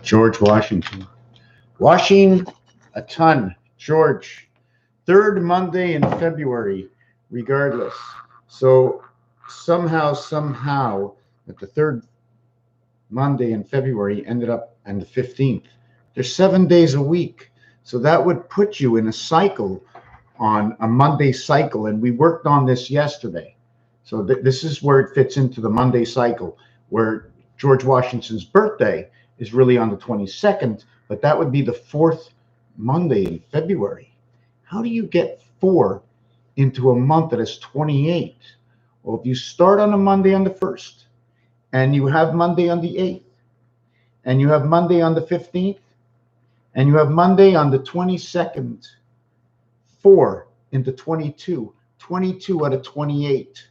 George Washington. Washing a ton. George. Third Monday in February, regardless. So somehow, at the third Monday in February ended up on the 15th. There's 7 days a week. So that would put you in a cycle, on a Monday cycle. And we worked on this yesterday. So this is where it fits into the Monday cycle, where George Washington's birthday is really on the 22nd, but that would be the fourth Monday in February. How do you get 4 into a month that is 28? Well, if you start on a Monday on the 1st, and you have Monday on the 8th, and you have Monday on the 15th, and you have Monday on the 22nd, 4 into 22, 22 out of 28.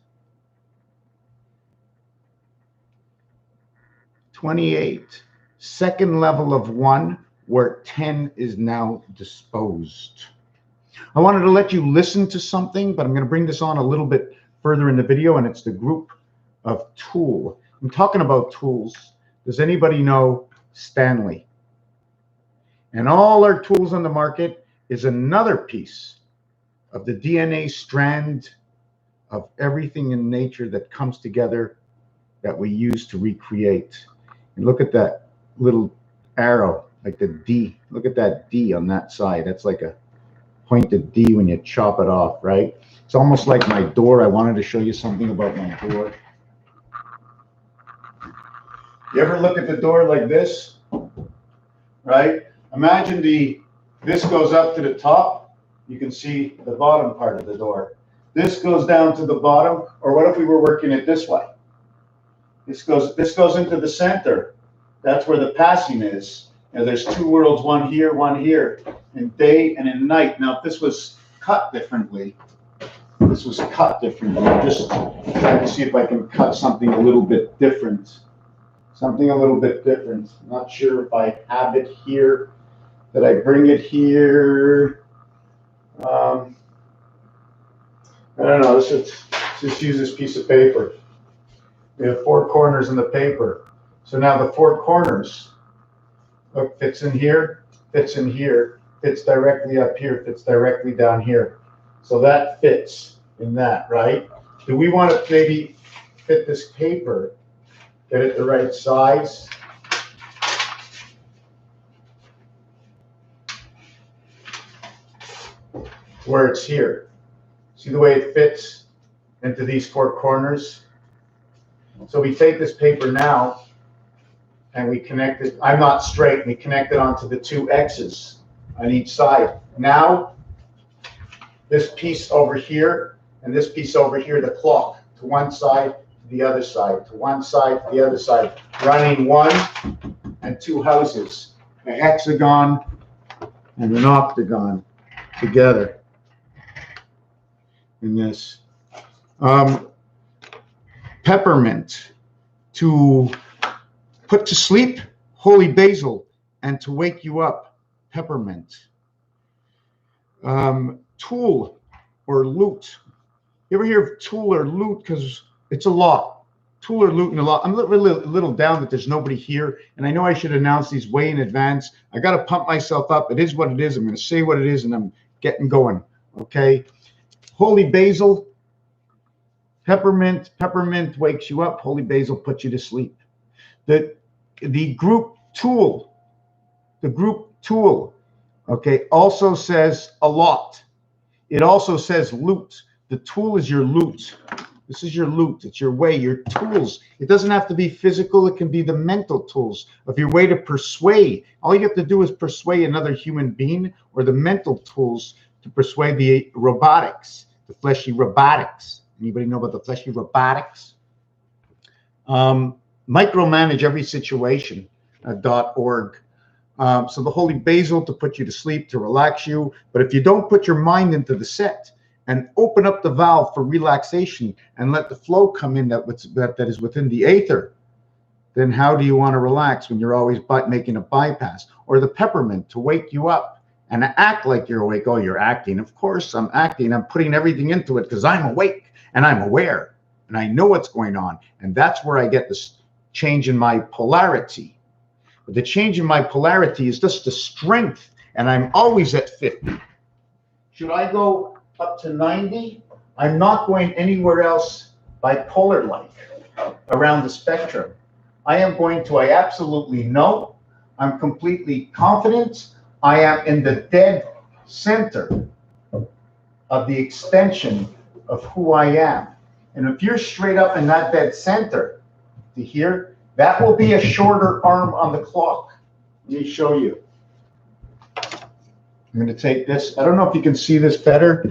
28. Second level of 1, where 10 is now disposed. I wanted to let you listen to something, but I'm going to bring this on a little bit further in the video, and it's the group of tool. I'm talking about tools. Does anybody know Stanley? And all our tools on the market is another piece of the DNA strand of everything in nature that comes together that we use to recreate. And look at that little arrow, like the D. Look at that D on that side. That's like a pointed D when you chop it off, right? It's almost like my door. I wanted to show you something about my door. You ever look at the door like this, right? Imagine this goes up to the top. You can see the bottom part of the door. This goes down to the bottom. Or what if we were working it this way? This goes into the center. That's where the passing is. And there's 2 worlds, one here, in day and in night. Now, if this was cut differently, I'm just trying to see if I can cut something a little bit different. I'm not sure if I have it here. Did I bring it here? I don't know. Let's just use this piece of paper. We have 4 corners in the paper. So now the 4 corners, look, fits in here, fits directly up here, fits directly down here. So that fits in that, right? Do we want to maybe fit this paper, get it the right size? Where it's here. See the way it fits into these 4 corners? So we take this paper now, and we connect it. I'm not straight. We connect it onto the 2 X's on each side. Now, this piece over here and this piece over here, the clock, to one side, to the other side, to one side, to the other side, running 1 and 2 houses, a hexagon and an octagon together in this. Peppermint, to put to sleep, holy basil, and to wake you up, peppermint. Tool or loot. You ever hear of tool or loot? Because it's a lot. Tool or loot and a lot. I'm a little down that there's nobody here, and I know I should announce these way in advance. I got to pump myself up. It is what it is. I'm going to say what it is, and I'm getting going. Okay. Holy basil, peppermint. Peppermint wakes you up. Holy basil puts you to sleep. The group tool The group tool, okay, also says a lot. It also says loot. The tool is your loot. This is your loot. It's your way, your tools. It doesn't have to be physical. It can be the mental tools of your way to persuade. All you have to do is persuade another human being, or the mental tools to persuade the robotics, the fleshy robotics. Anybody know about the fleshy robotics? Micromanage every situation, .org. So the holy basil to put you to sleep, to relax you. But if you don't put your mind into the set and open up the valve for relaxation and let the flow come in that is within the aether, then how do you want to relax when you're always making a bypass? Or the peppermint to wake you up and act like you're awake. Oh, you're acting. Of course I'm acting. I'm putting everything into it because I'm awake and I'm aware and I know what's going on. And that's where I get this change in my polarity. But the change in my polarity is just the strength, and I'm always at 50. Should I go up to 90? I'm not going anywhere else bipolar-like around the spectrum. I am going to, I absolutely know, I'm completely confident, I am in the dead center of the extension of who I am. And if you're straight up in that dead center to here, that will be a shorter arm on the clock. Let me show you. I'm going to take this. I don't know if you can see this better.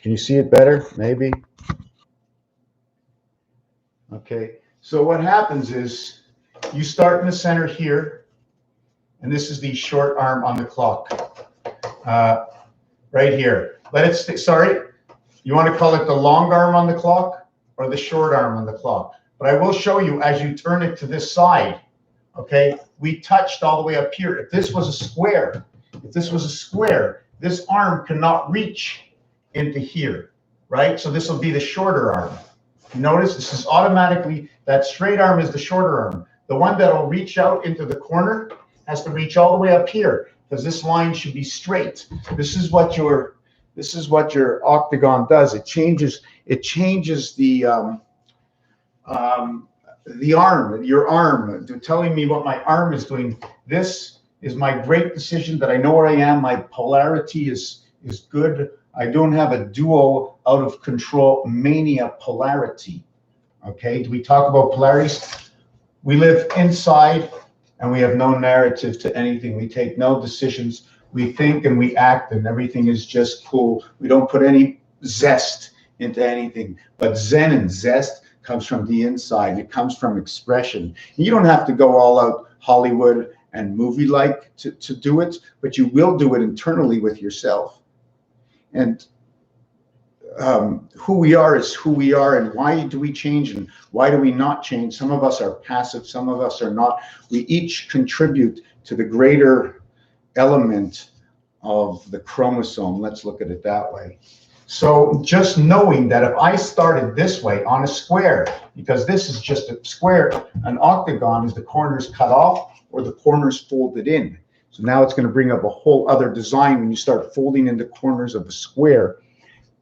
Can you see it better? Maybe. Okay. So what happens is you start in the center here. And this is the short arm on the clock, right here. Let it stay. Sorry, you want to call it the long arm on the clock or the short arm on the clock. But I will show you as you turn it to this side, okay, we touched all the way up here. If this was a square, this arm cannot reach into here, right? So this will be the shorter arm. You notice this is automatically, that straight arm is the shorter arm. The one that will reach out into the corner has to reach all the way up here because this line should be straight. This is what your octagon does. It changes the arm, your arm, telling me what my arm is doing. This is my great decision that I know where I am. My polarity is good. I don't have a duo out of control mania polarity. Okay, do we talk about polarities? We live inside. And we have no narrative to anything. We take no decisions. We think and we act, and everything is just cool. We don't put any zest into anything. But zen and zest comes from the inside. It comes from expression. You don't have to go all out Hollywood and movie-like to do it, but you will do it internally with yourself. And who we are is who we are, and why do we change and why do we not change? Some of us are passive, some of us are not. We each contribute to the greater element of the chromosome. Let's look at it that way. So just knowing that if I started this way on a square, because this is just a square, an octagon is the corners cut off or the corners folded in. So now it's going to bring up a whole other design when you start folding in the corners of a square.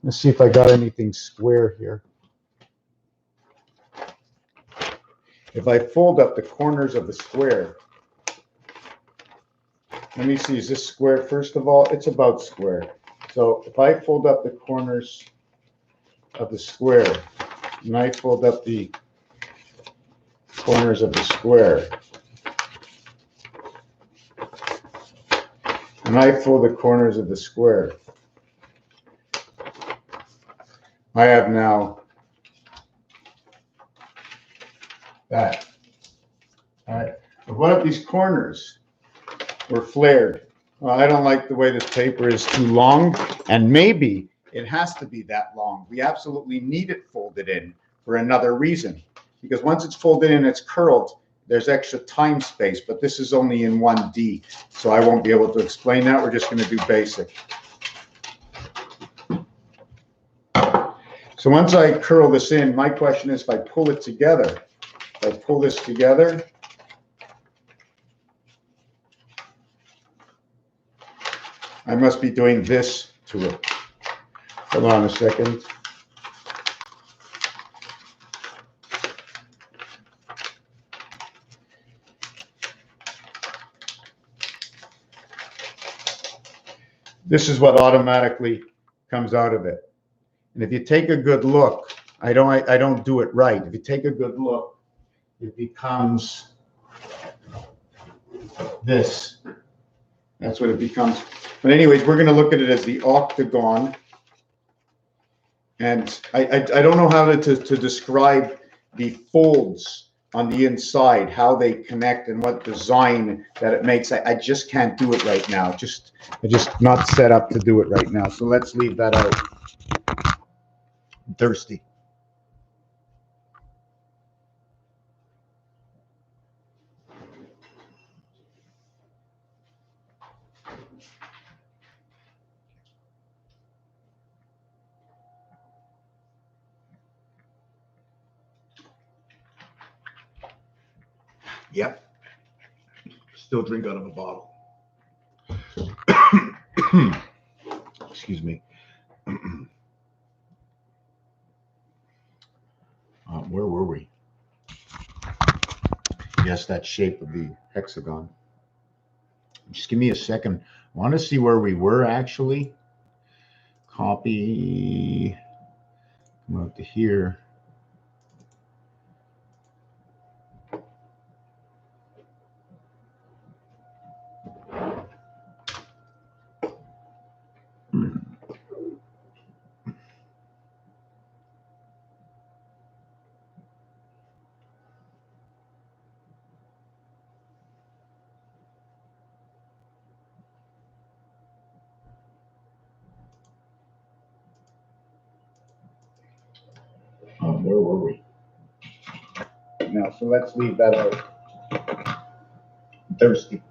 Let's see if I got anything square here. If I fold up the corners of the square, let me see, is this square? First of all, it's about square. So if I fold up the corners of the square, and I fold up the corners of the square, and I fold the corners of the square, I have now that. All right. But what if these corners were flared? Well, I don't like the way this paper is too long, and maybe it has to be that long. We absolutely need it folded in for another reason, because once it's folded in, it's curled, there's extra time space, but this is only in 1D, so I won't be able to explain that. We're just going to do basic. So once I curl this in, my question is if I pull it together, if I pull this together, I must be doing this to it. Hold on a second. This is what automatically comes out of it. And if you take a good look, I don't do it right. If you take a good look, it becomes this. That's what it becomes. But anyways, we're going to look at it as the octagon. And I don't know how to describe the folds on the inside, how they connect and what design that it makes. I just can't do it right now. I'm just not set up to do it right now. So let's leave that out. I'm thirsty. Yep. Still drink out of a bottle. Excuse me. Where were we? Yes, that shape of the hexagon. Just give me a second. I want to see where we were actually. Copy. Come out to here. Where were we? Now, so let's leave that out. I'm thirsty.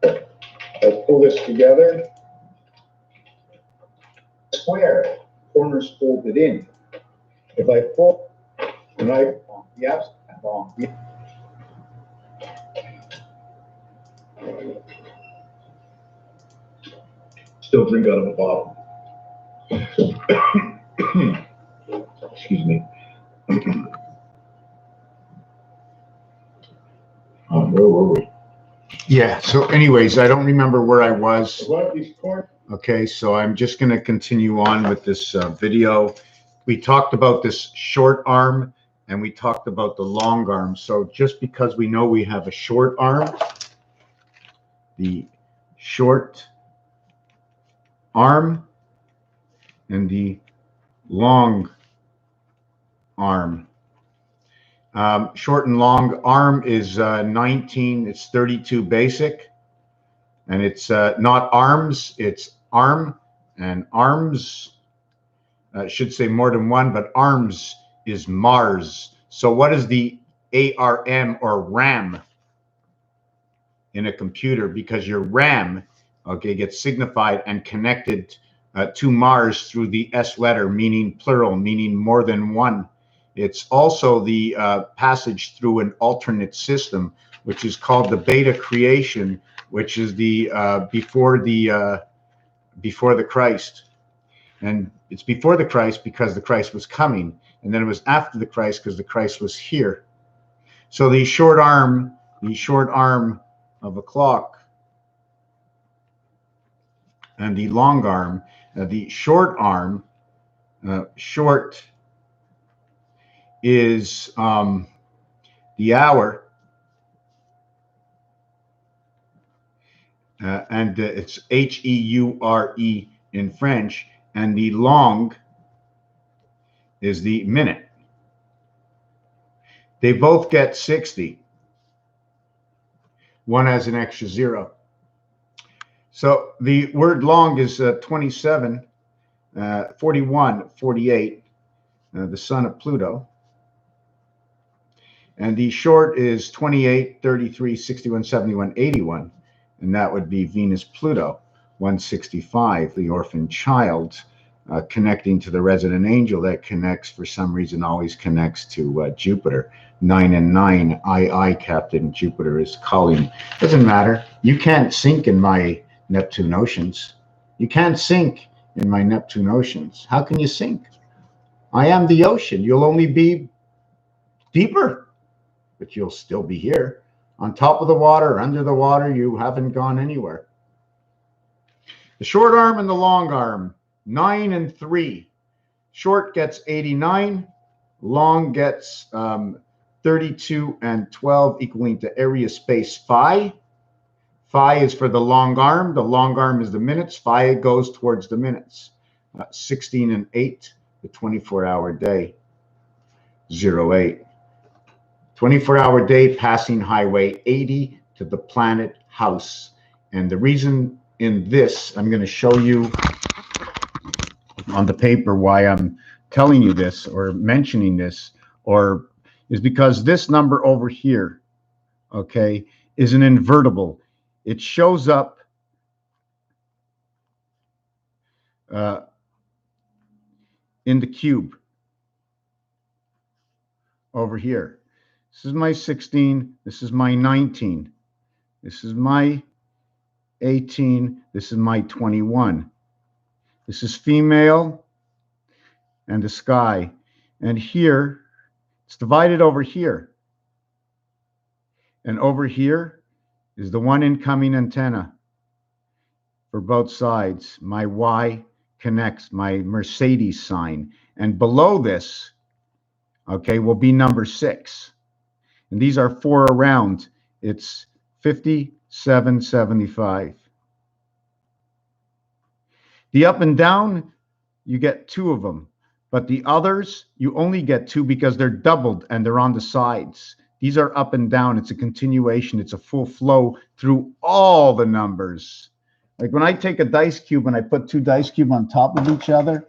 I'll pull this together. Square, corners folded in. If I pull the knife on the absent long, still drink out of a bottle. Excuse me. Where were we? Yeah, so anyways, I don't remember where I was. Okay, so I'm just going to continue on with this video. We talked about this short arm and we talked about the long arm. So just because we know we have a short arm, the short arm and the long arm. Short and long arm is 19, it's 32 basic, and it's not arms, it's arm, and arms should say more than one, but arms is Mars. So what is the ARM or RAM in a computer? Because your RAM, okay, gets signified and connected to Mars through the S letter, meaning plural, meaning more than one. It's also the passage through an alternate system, which is called the beta creation, which is the before the Christ. And it's before the Christ because the Christ was coming, and then it was after the Christ because the Christ was here. So the short arm of a clock, and the long arm, the short arm, short is the hour, and it's H-E-U-R-E in French, and the long is the minute. They both get 60. One has an extra 0. So the word long is 27, 41, 48, the son of Pluto. And the short is 28, 33, 61, 71, 81. And that would be Venus Pluto, 165, the orphan child, connecting to the resident angel that connects, for some reason, always connects to Jupiter. 9 and 9, Captain Jupiter is calling. Doesn't matter. You can't sink in my Neptune oceans. You can't sink in my Neptune oceans. How can you sink? I am the ocean. You'll only be deeper, but you'll still be here. On top of the water, under the water, you haven't gone anywhere. The short arm and the long arm, 9 and 3. Short gets 89, long gets 32 and 12, equaling to area space phi. Phi is for the long arm. The long arm is the minutes. Phi goes towards the minutes. 16 and 8, the 24-hour day. 08. 24-hour day passing highway 80 to the planet house. And the reason in this, I'm going to show you on the paper why I'm telling you this or mentioning this, or is because this number over here, okay, is an invertible. It shows up in the cube over here. This is my 16. This is my 19. This is my 18. This is my 21. This is female and the sky. And here, it's divided over here. And over here is the one incoming antenna for both sides. My Y connects, my Mercedes sign. And below this, okay, will be number 6. And these are 4 around. It's 5775. The up and down, you get 2 of them. But the others, you only get 2 because they're doubled and they're on the sides. These are up and down. It's a continuation. It's a full flow through all the numbers. Like when I take a dice cube and I put 2 dice cubes on top of each other,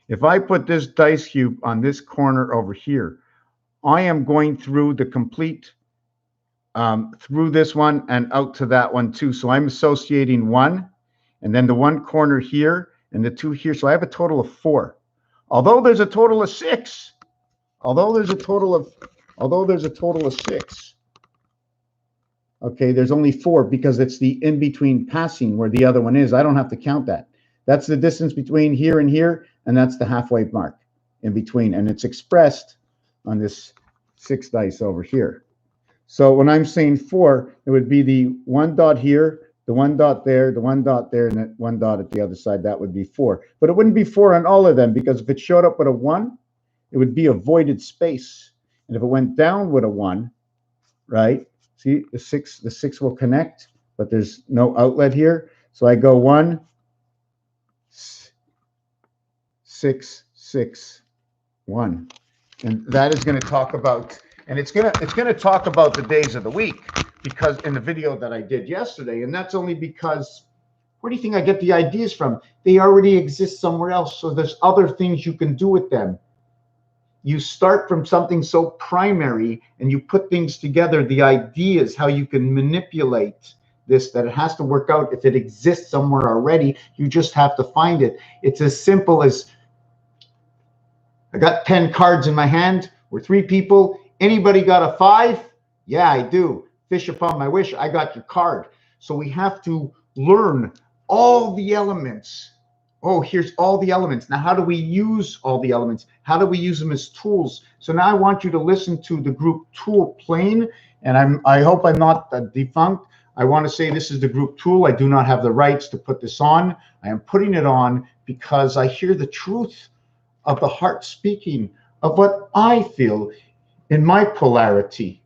if I put this dice cube on this corner over here, I am going through the complete, through this one and out to that one too. So I'm associating 1 and then the 1 corner here and the 2 here. So I have a total of 4. Although there's a total of 6. Although there's a total of 6. Okay, there's only 4 because it's the in-between passing where the other one is. I don't have to count that. That's the distance between here and here, and that's the halfway mark in between. And it's expressed on this 6 dice over here. So when I'm saying 4, it would be the 1 dot here, the 1 dot there, the 1 dot there, and the 1 dot at the other side. That would be 4. But it wouldn't be 4 on all of them because if it showed up with a 1, it would be a voided space. And if it went down with a 1, right? See, the 6 will connect, but there's no outlet here. So I go 1, 6, 6, 1. And that is going to talk about, and it's going to talk about the days of the week, because in the video that I did yesterday, and that's only because, where do you think I get the ideas from? They already exist somewhere else. So there's other things you can do with them. You start from something so primary and you put things together, the ideas, how you can manipulate this, that it has to work out. If it exists somewhere already, you just have to find it. It's as simple as, I got 10 cards in my hand. We're 3 people. Anybody got a 5? Yeah, I do. Fish upon my wish. I got your card. So we have to learn all the elements. Oh, here's all the elements. Now, how do we use all the elements? How do we use them as tools? So now I want you to listen to the group tool plane. And I hope I'm not defunct. I want to say this is the group tool. I do not have the rights to put this on. I am putting it on because I hear the truth of the heart speaking of what I feel in my polarity.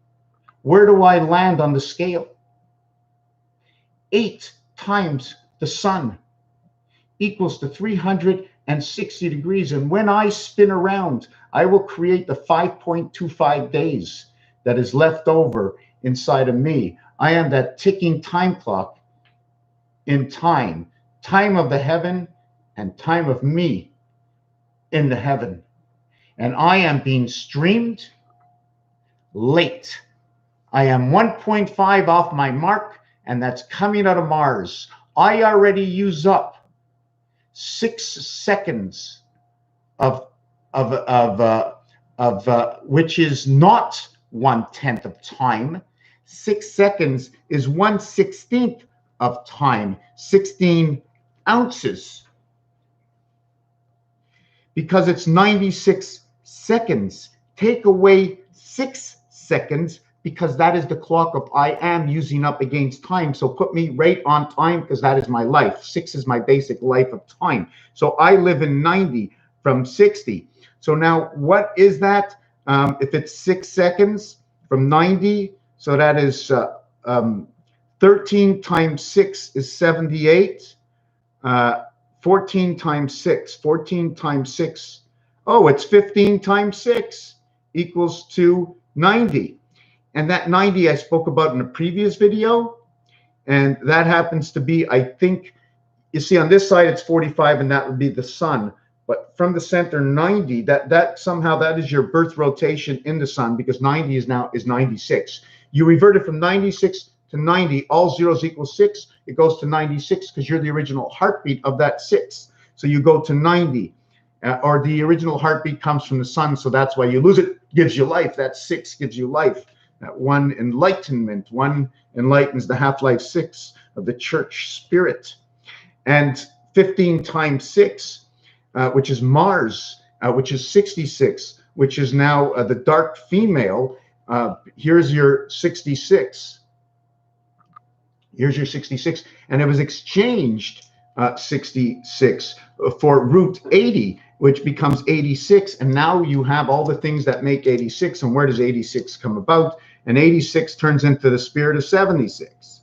Where do I land on the scale? 8 times the sun equals to 360 degrees. And when I spin around, I will create the 5.25 days that is left over inside of me. I am that ticking time clock in time, time of the heaven and time of me in the heaven. And I am being streamed late. I am 1.5 off my mark, and that's coming out of Mars. I already use up 6 seconds of which is not 1/10 of time. 6 seconds is 1/16 of time, 16 ounces. Because it's 96 seconds. Take away 6 seconds because that is the clock of I am using up against time. So put me right on time because that is my life. 6 is my basic life of time. So I live in 90 from 60. So now what is that? If it's 6 seconds from 90, so that is 13 times 6 is 78. 14 times 6, 14 times 6. Oh, it's 15 times 6 equals to 90. And that 90 I spoke about in a previous video. And that happens to be, I think, you see on this side it's 45 and that would be the sun. But from the center 90, that somehow that is your birth rotation in the sun because 90 is 96. You revert it from 96 to 90, all zeros equal 6. It goes to 96 because you're the original heartbeat of that 6. So you go to 90, or the original heartbeat comes from the sun. So that's why you lose it, gives you life. That 6 gives you life. That 1 enlightenment, 1 enlightens the half-life 6 of the church spirit. And 15 times 6, which is Mars, which is 66, which is now the dark female. Here's your 66. Here's your 66, and it was exchanged 66 for root 80, which becomes 86, and now you have all the things that make 86. And where does 86 come about? And 86 turns into the spirit of 76.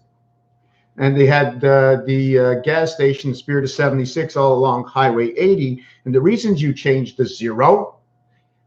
And they had the gas station, Spirit of 76, all along Highway 80. And the reasons you change the 0,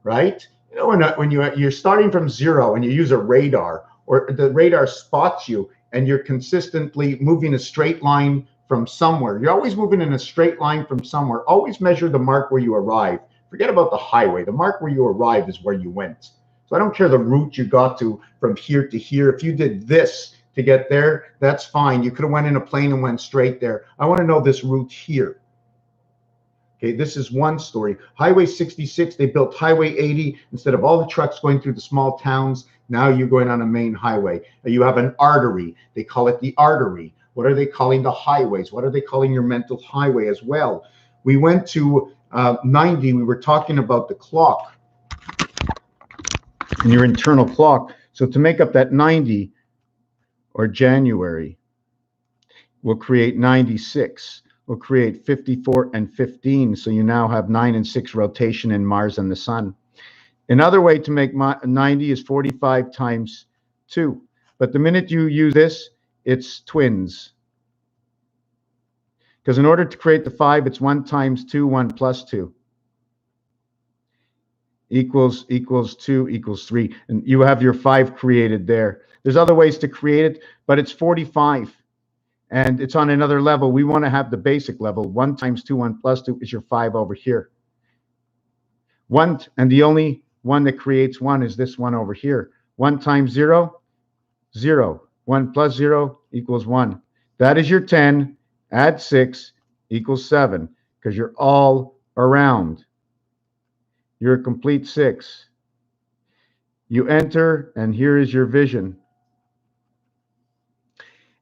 right? You know, when you're starting from 0 and you use a radar, or the radar spots you, and you're consistently moving a straight line from somewhere. You're always moving in a straight line from somewhere. Always measure the mark where you arrive. Forget about the highway. The mark where you arrive is where you went. So I don't care the route you got to from here to here. If you did this to get there, that's fine. You could have went in a plane and went straight there. I want to know this route here. Okay, this is one story. Highway 66, they built Highway 80. Instead of all the trucks going through the small towns, now you're going on a main highway. You have an artery. They call it the artery. What are they calling the highways? What are they calling your mental highway as well? We went to 90. We were talking about the clock and your internal clock. So to make up that 90, or January, we'll create 96. We'll create 54 and 15. So you now have 9 and 6 rotation in Mars and the sun. Another way to make 90 is 45 times 2. But the minute you use this, it's twins. Because in order to create the 5, it's 1 times 2, 1 plus 2. Equals 2 equals 3. And you have your 5 created there. There's other ways to create it, but it's 45. And it's on another level. We want to have the basic level. 1 times 2, 1 plus 2 is your 5 over here. 1, and the only one that creates 1 is this one over here. 1 times 0, 0. 1 plus 0 equals 1. That is your 10. Add 6 equals 7, because you're all around. You're a complete 6. You enter, and here is your vision.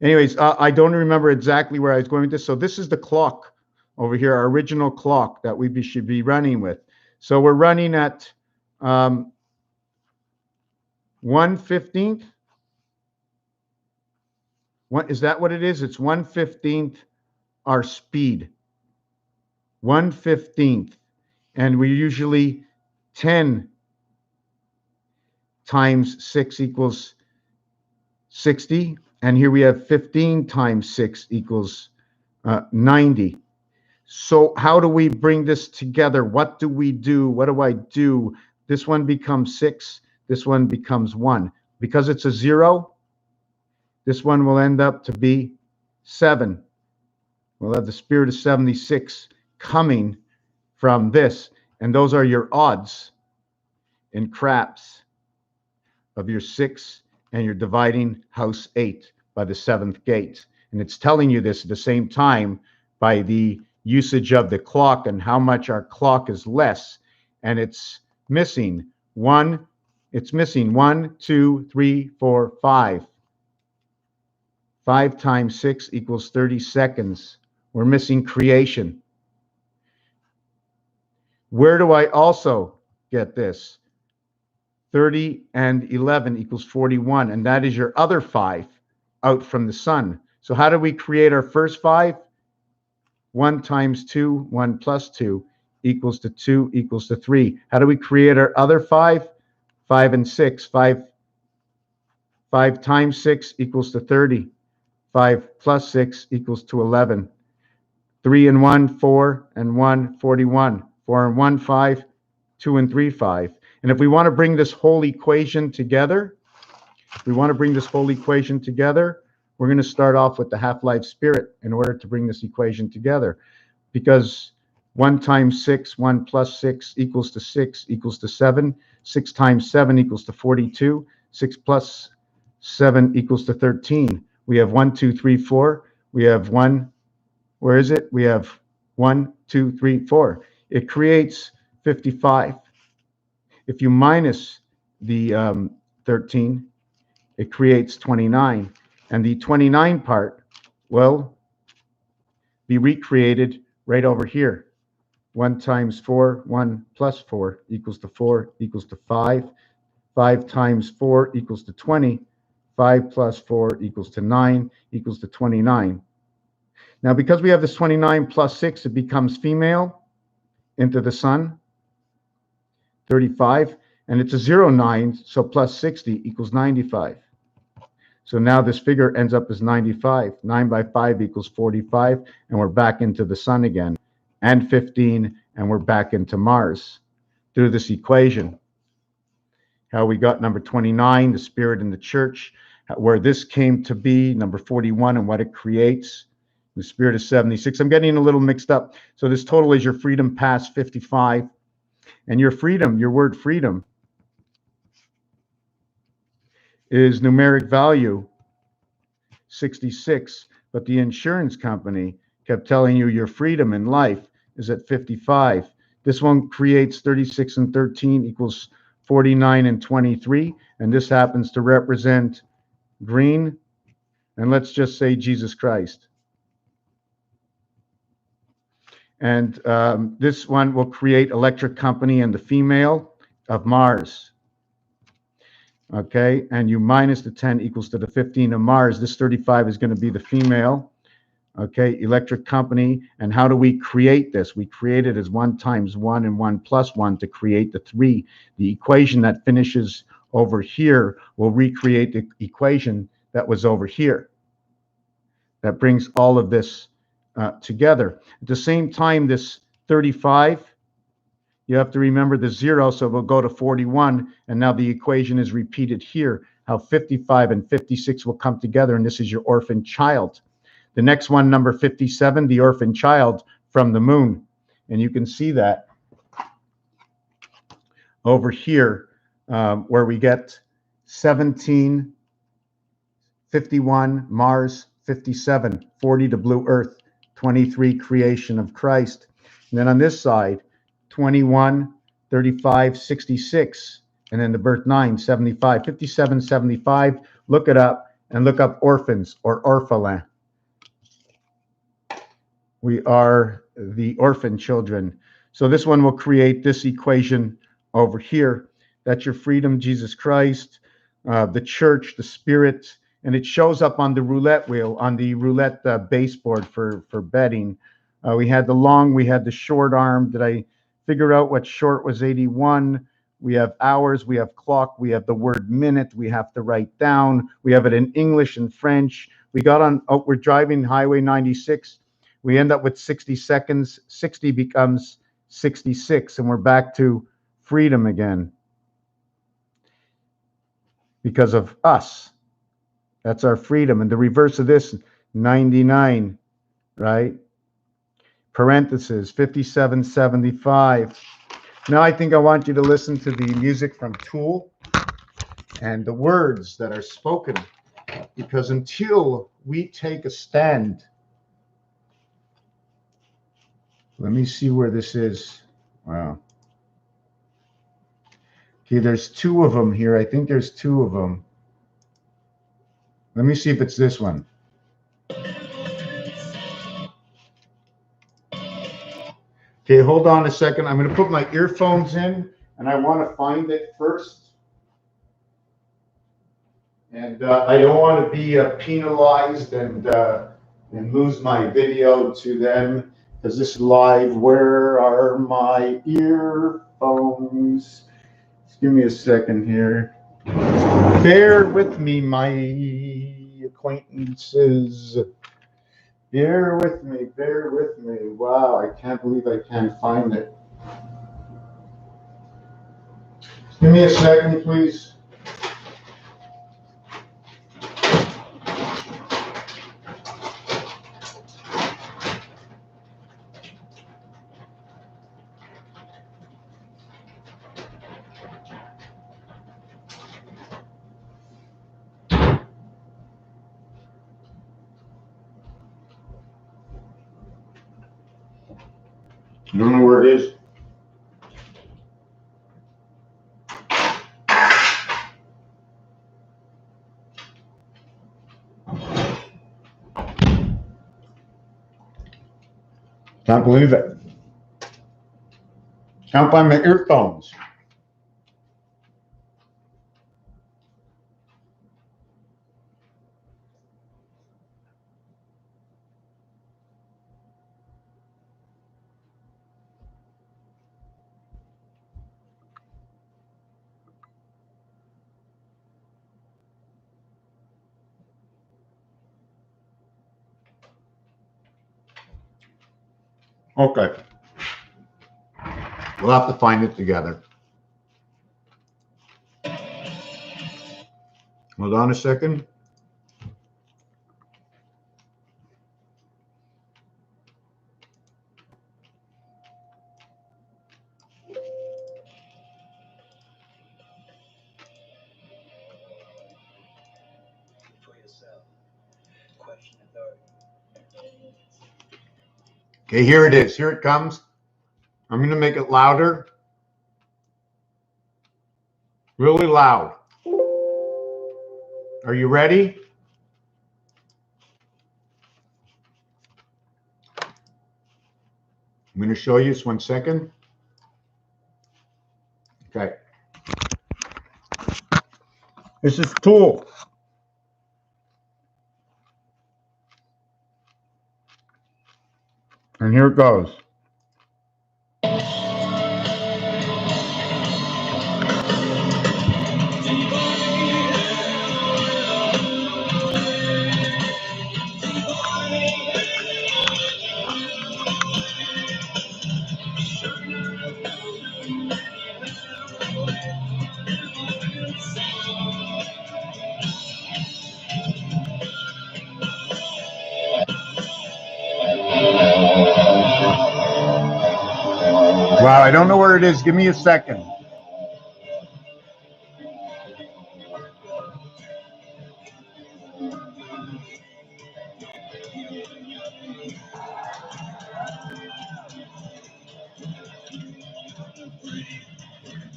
Anyways, I don't remember exactly where I was going with this. So this is the clock over here, our original clock that we should be running with. So we're running at 1/15. Is that what it is? It's 1/15 our speed. 1/15. And we usually 10 times 6 equals 60. And here we have 15 times 6 equals 90. So how do we bring this together? What do we do? What do I do? This one becomes 6. This one becomes 1. Because it's a 0, this one will end up to be 7. We'll have the spirit of 76 coming from this. And those are your odds in craps of your 6, and you're dividing house 8 by the 7th gate. And it's telling you this at the same time by the usage of the clock and how much our clock is less. And it's missing 1, It's missing 1, 2, 3, 4, 5. 5 times 6 equals 30 seconds. We're missing creation. Where do I also get this? 30 and 11 equals 41, and that is your other 5 out from the sun. So how do we create our first 5? 1 times 2, 1 plus 2 equals to 2 equals to 3. How do we create our other 5? 5 and 6. 5 times 6 equals to 30. 5 plus 6 equals to 11. 3 and 1, 4 and 1, 41. 4 and 1, 5. 2 and 3, 5. And if we want to bring this whole equation together, we're going to start off with the half-life spirit in order to bring this equation together. Because 1 times 6, 1 plus 6 equals to 6 equals to 7. 6 times 7 equals to 42. 6 plus 7 equals to 13. We have 1, 2, 3, 4. We have 1. Where is it? We have 1, 2, 3, 4. It creates 55. If you minus the 13, it creates 29. And the 29 part will be recreated right over here. 1 times 4, 1 plus 4 equals to 4 equals to 5. 5 times 4 equals to 20. 5 plus 4 equals to 9 equals to 29. Now, because we have this 29 plus 6, it becomes female into the sun, 35. And it's a 0, 9, so plus 60 equals 95. So now this figure ends up as 95. 9 by 5 equals 45, and we're back into the sun again. And 15, and we're back into Mars through this equation. How we got number 29, the spirit in the church, where this came to be, number 41, and what it creates. The spirit is 76. I'm getting a little mixed up. So this total is your freedom past 55. And your freedom, your word freedom, is numeric value 66, but the insurance company kept telling you your freedom in life is at 55. This one creates 36 and 13 equals 49 and 23, and this happens to represent green, and let's just say Jesus Christ. And this one will create electric company and the female of Mars. Okay, and you minus the 10 equals to the 15 of Mars. This 35 is going to be the female. Okay, electric company. And how do we create this? We create it as 1 times 1 and 1 plus 1 to create the 3. The equation that finishes over here will recreate the equation that was over here. That brings all of this together. At the same time, this 35, you have to remember the 0, so we'll go to 41, and now the equation is repeated here, how 55 and 56 will come together, and this is your orphan child. The next one, number 57, the orphan child from the moon. And you can see that over here, where we get 17, 51, Mars, 57, 40 to blue Earth, 23, creation of Christ. And then on this side, 21, 35, 66, and then the birth 9, 75, 57, 75. Look it up and look up orphans or orphelin. We are the orphan children. So this one will create this equation over here. That's your freedom, Jesus Christ, the church, the spirit, and it shows up on the roulette wheel, on the roulette baseboard for betting. We had the long, we had the short arm. Did I figure out what short was? 81. We have hours, we have clock, we have the word minute, we have to write down. We have it in English and French. We got on, we're driving Highway 96. We end up with 60 seconds. 60 becomes 66, and we're back to freedom again because of us. That's our freedom. And the reverse of this, 99, right? Parentheses, 57, 75. Now I think I want you to listen to the music from Tool and the words that are spoken, because until we take a stand, let me see where this is. Wow. Okay, there's two of them here. I think there's two of them. Let me see if it's this one. Okay, hold on a second. I'm going to put my earphones in, and I want to find it first. And I don't want to be penalized and lose my video to them, because this is live. Where are my earphones? Just give me a second here. Bear with me, my acquaintances. Bear with me, bear with me. Wow, I can't believe I can't find it. Just give me a second, please. I don't know where it is. Can't believe it. Can't find my earphones. Okay. We'll have to find it together. Hold on a second. Okay, here it is. Here it comes. I'm going to make it louder. Really loud. Are you ready? I'm going to show you this 1 second. Okay. This is Tool. And here it goes. Wow, I don't know where it is. Give me a second.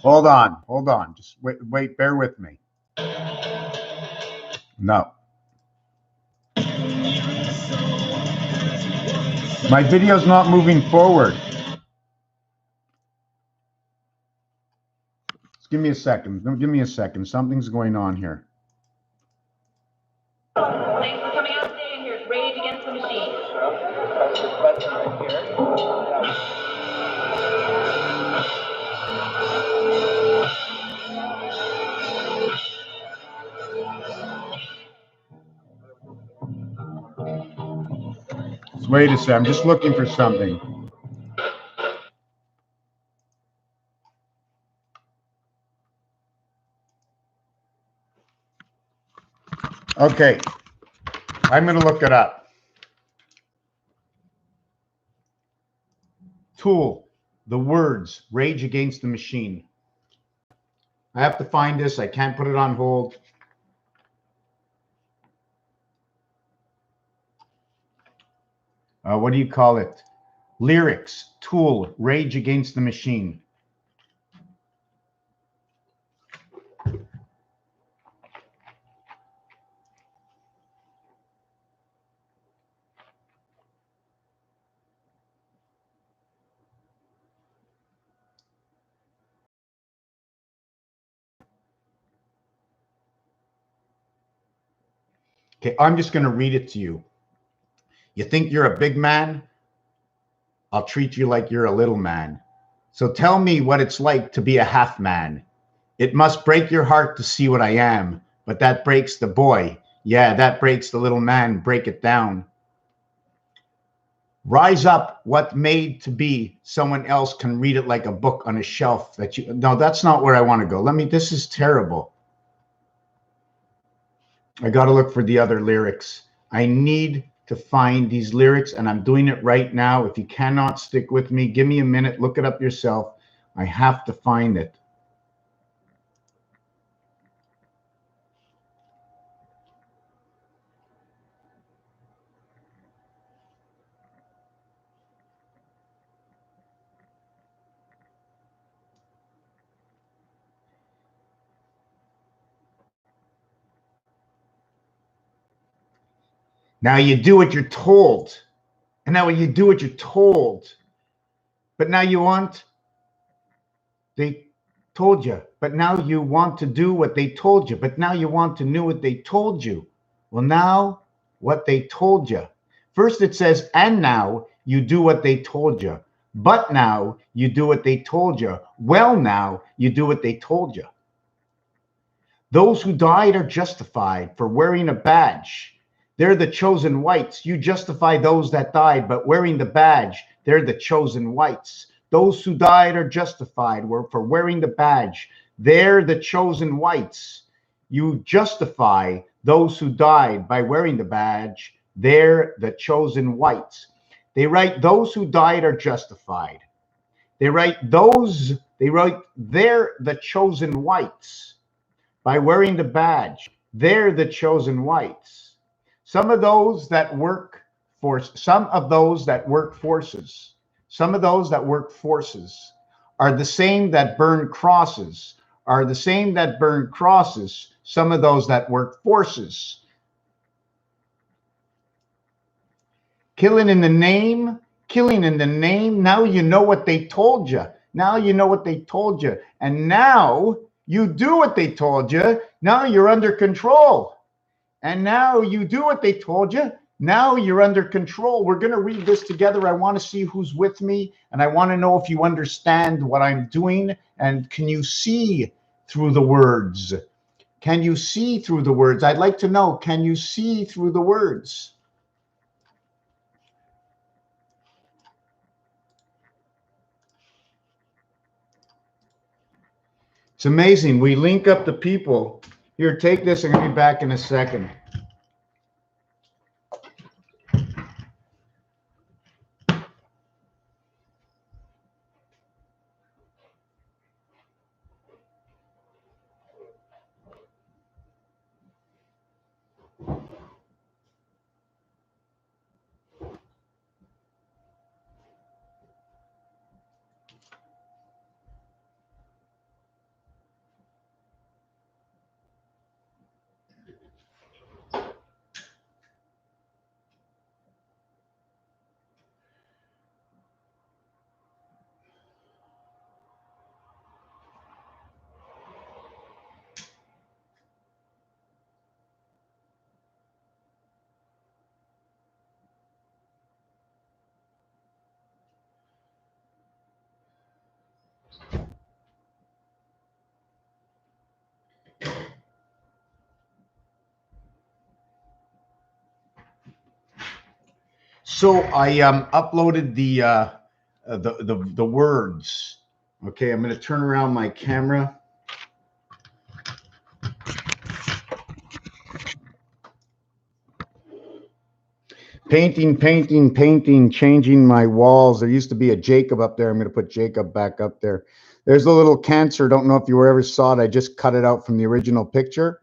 Hold on. Just wait, bear with me. No. My video's not moving forward. Just give me a second. No, give me a second. Something's going on here. Thanks for coming out today, and here's Rage Against the Machine. Wait a second. I'm just looking for something. Okay. I'm going to look it up. Tool. The words. Rage Against the Machine. I have to find this. I can't put it on hold. What do you call it? Lyrics. Tool. Rage Against the Machine. Okay, I'm just going to read it to you. You think you're a big man? I'll treat you like you're a little man. So tell me what it's like to be a half man. It must break your heart to see what I am, but that breaks the boy. Yeah, that breaks the little man. Break it down. Rise up, what made to be. Someone else can read it like a book on a shelf that you, no, that's not where I want to go. This is terrible. I got to look for the other lyrics. I need to find these lyrics, and I'm doing it right now. If you cannot stick with me, give me a minute, look it up yourself. I have to find it. Now you do what you're told. And now you do what you're told. But now you want, they told you. But now you want to do what they told you. But now you want to know what they told you. Well, now what they told you. First it says, and now you do what they told you. But now you do what they told you. Well, now you do what they told you. Those who died are justified for wearing a badge. They're the chosen whites. You justify those that died, but wearing the badge, they're the chosen whites. Those who died are justified for wearing the badge. They're the chosen whites. You justify those who died by wearing the badge. They're the chosen whites. They write those who died are justified. They write they're the chosen whites by wearing the badge. They're the chosen whites. Some of those that work forces are the same that burn crosses, some of those that work forces. Killing in the name, now you know what they told you. And now you do what they told you. Now you're under control. And now you do what they told you. Now you're under control. We're going to read this together. I want to see who's with me, and I want to know if you understand what I'm doing, and can you see through the words? Can you see through the words? I'd like to know, can you see through the words? It's amazing. We link up the people. Here, take this. I'm going to be back in a second. So I uploaded the words. Okay, I'm going to turn around my camera. Painting, changing my walls. There used to be a Jacob up there. I'm going to put Jacob back up there. There's a little cancer. Don't know if you ever saw it. I just cut it out from the original picture.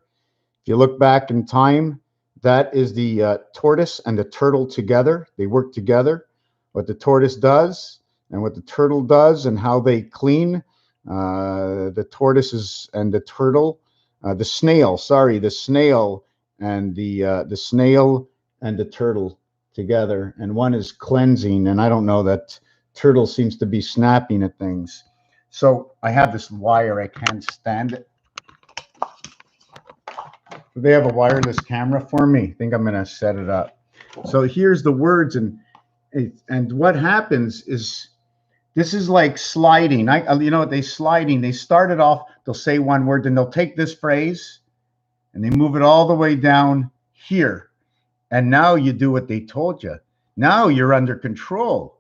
If you look back in time, that is the tortoise and the turtle together. They work together. What the tortoise does and what the turtle does and how they clean. The tortoises and the turtle, the snail and the snail and the turtle together. And one is cleansing. And I don't know, that turtle seems to be snapping at things. So I have this wire. I can't stand it. Do they have a wireless camera for me? I think I'm going to set it up. So here's the words, and what happens is this is like sliding. You know what they sliding? They started off. They'll say one word, then they'll take this phrase, and they move it all the way down here. And now you do what they told you. Now you're under control.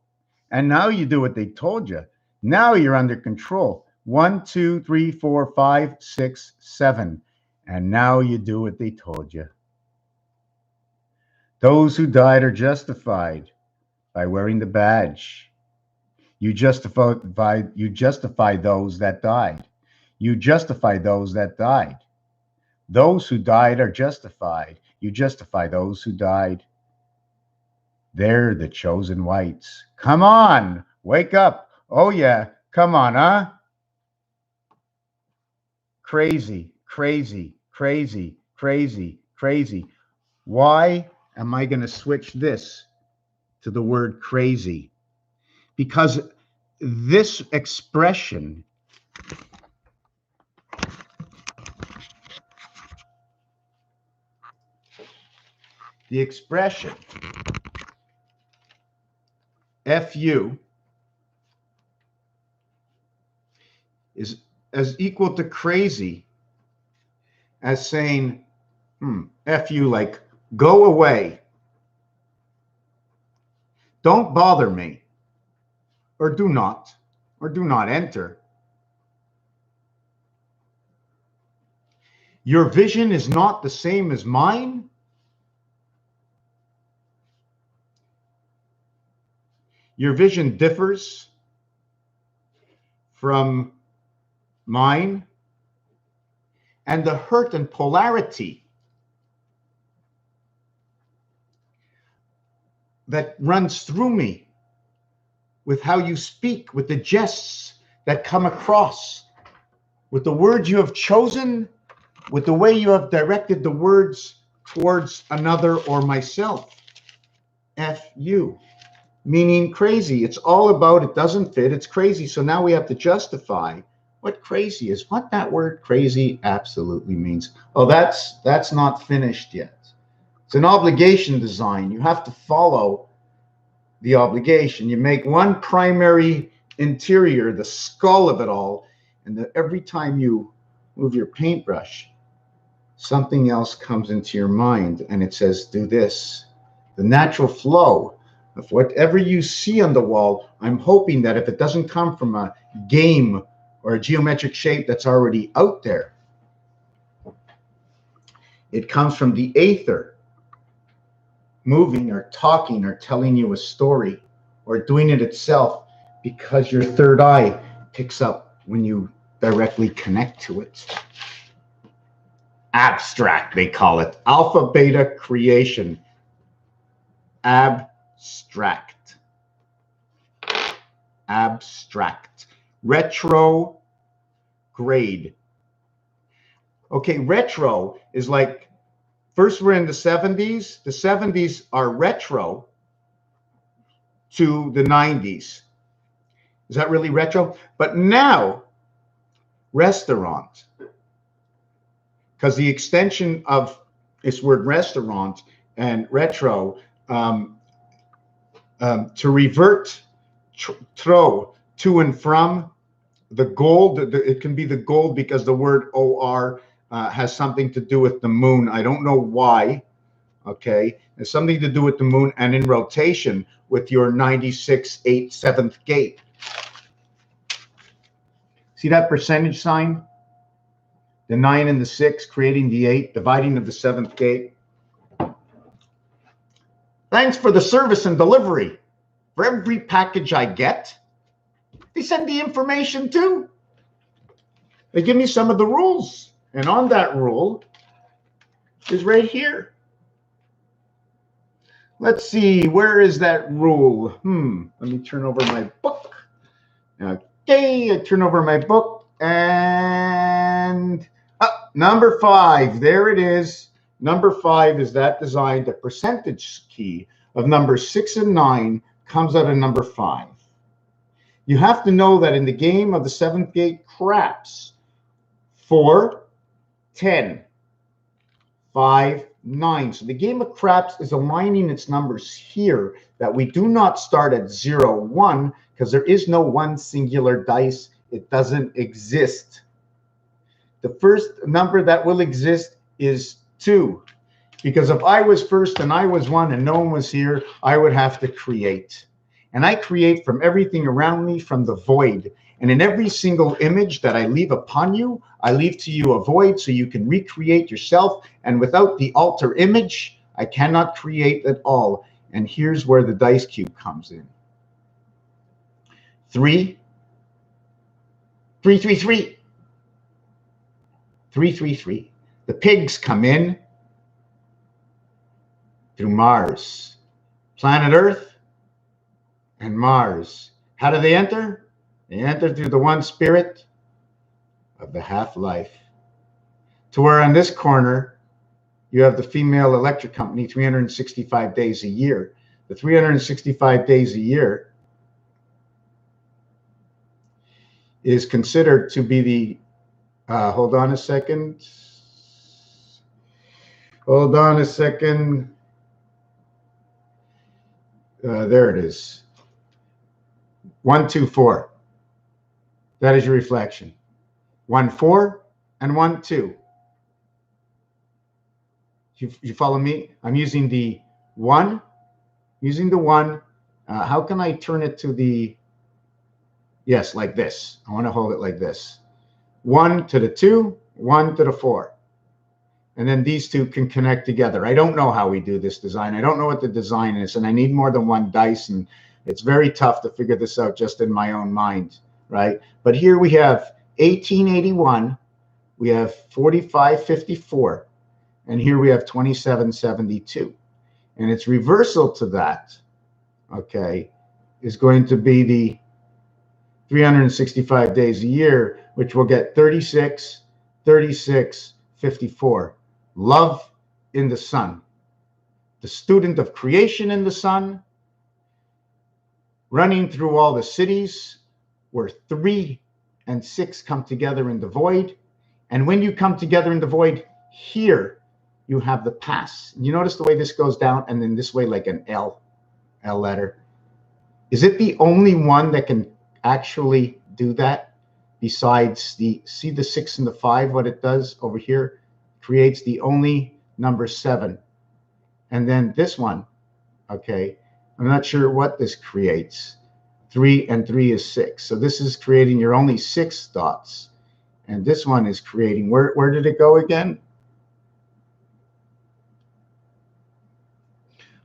And now you do what they told you. Now you're under control. 1, 2, 3, 4, 5, 6, 7. And now you do what they told you. Those who died are justified by wearing the badge. You justify those that died. You justify those that died. Those who died are justified. You justify those who died. They're the chosen whites. Come on, wake up. Oh yeah, come on, huh? Crazy, crazy, crazy, crazy, crazy. Why am I going to switch this to the word crazy? Because this expression FU is as equal to crazy as saying FU, like go away, don't bother me, or do not enter. Your vision is not the same as mine. Your vision differs from mine. And the hurt and polarity that runs through me with how you speak, with the jests that come across, with the words you have chosen, with the way you have directed the words towards another or myself. FU, meaning crazy. It's all about it doesn't fit, it's crazy. So now we have to justify what crazy is, what that word crazy absolutely means. Oh, that's not finished yet. It's an obligation design. You have to follow the obligation. You make one primary interior, the skull of it all, and every time you move your paintbrush, something else comes into your mind and it says, do this. The natural flow of whatever you see on the wall, I'm hoping that if it doesn't come from a game or a geometric shape that's already out there, it comes from the aether, moving or talking or telling you a story or doing it itself, because your third eye picks up when you directly connect to it. Abstract, they call it. Alpha beta creation. Abstract. Abstract. Retrograde. Okay, retro is like, first we're in the 70s. The 70s are retro to the 90s. Is that really retro? But now, restaurant, because the extension of this word restaurant and retro, to revert, throw, to and from, the gold, it can be the gold because the word OR has something to do with the moon. I don't know why, okay? It's something to do with the moon and in rotation with your 96, 8, 7th gate. See that percentage sign? The 9 and the 6 creating the 8, dividing of the 7th gate. Thanks for the service and delivery. For every package I get, they send the information too. They give me some of the rules. And on that rule is right here. Let's see, where is that rule? Let me turn over my book. Okay, I turn over my book and number 5, there it is. Number 5 is that design. The percentage key of numbers 6 and 9 comes out of number 5. You have to know that in the game of the 7th gate craps, 4, 10, 5, 9. So the game of craps is aligning its numbers here, that we do not start at 0, 1, because there is no one singular dice. It doesn't exist. The first number that will exist is 2, because if I was first and I was 1 and no one was here, I would have to create. And I create from everything around me, from the void. And in every single image that I leave upon you, I leave to you a void so you can recreate yourself. And without the alter image, I cannot create at all. And here's where the dice cube comes in. 3, 3, 3, 3. 3, 3, 3. The pigs come in through Mars, planet Earth, and Mars. How do they enter? They enter through the one spirit of the half-life. To where on this corner, you have the female electric company, 365 days a year. The 365 days a year is considered to be the, hold on a second. Hold on a second. There it is. 1, 2, 4. That is your reflection. 1, 4 and 1, 2. You follow me? I'm using the 1. Using the 1. How can I turn it to the? Yes, like this. I want to hold it like this. 1 to the 2, 1 to the 4. And then these two can connect together. I don't know how we do this design. I don't know what the design is, and I need more than one dice, and it's very tough to figure this out just in my own mind, right? But here we have 1881, we have 4554, and here we have 2772. And its reversal to that, okay, is going to be the 365 days a year, which will get 36, 36, 54. Love in the sun. The student of creation in the sun, running through all the cities where 3 and 6 come together in the void. And when you come together in the void, here you have the pass. You notice the way this goes down and then this way like an L letter. Is it the only one that can actually do that besides the, see the 6 and the 5, what it does over here? Creates the only number 7. And then this one, okay, I'm not sure what this creates. 3 and 3 is 6. So this is creating your only 6 dots. And this one is creating, where did it go again?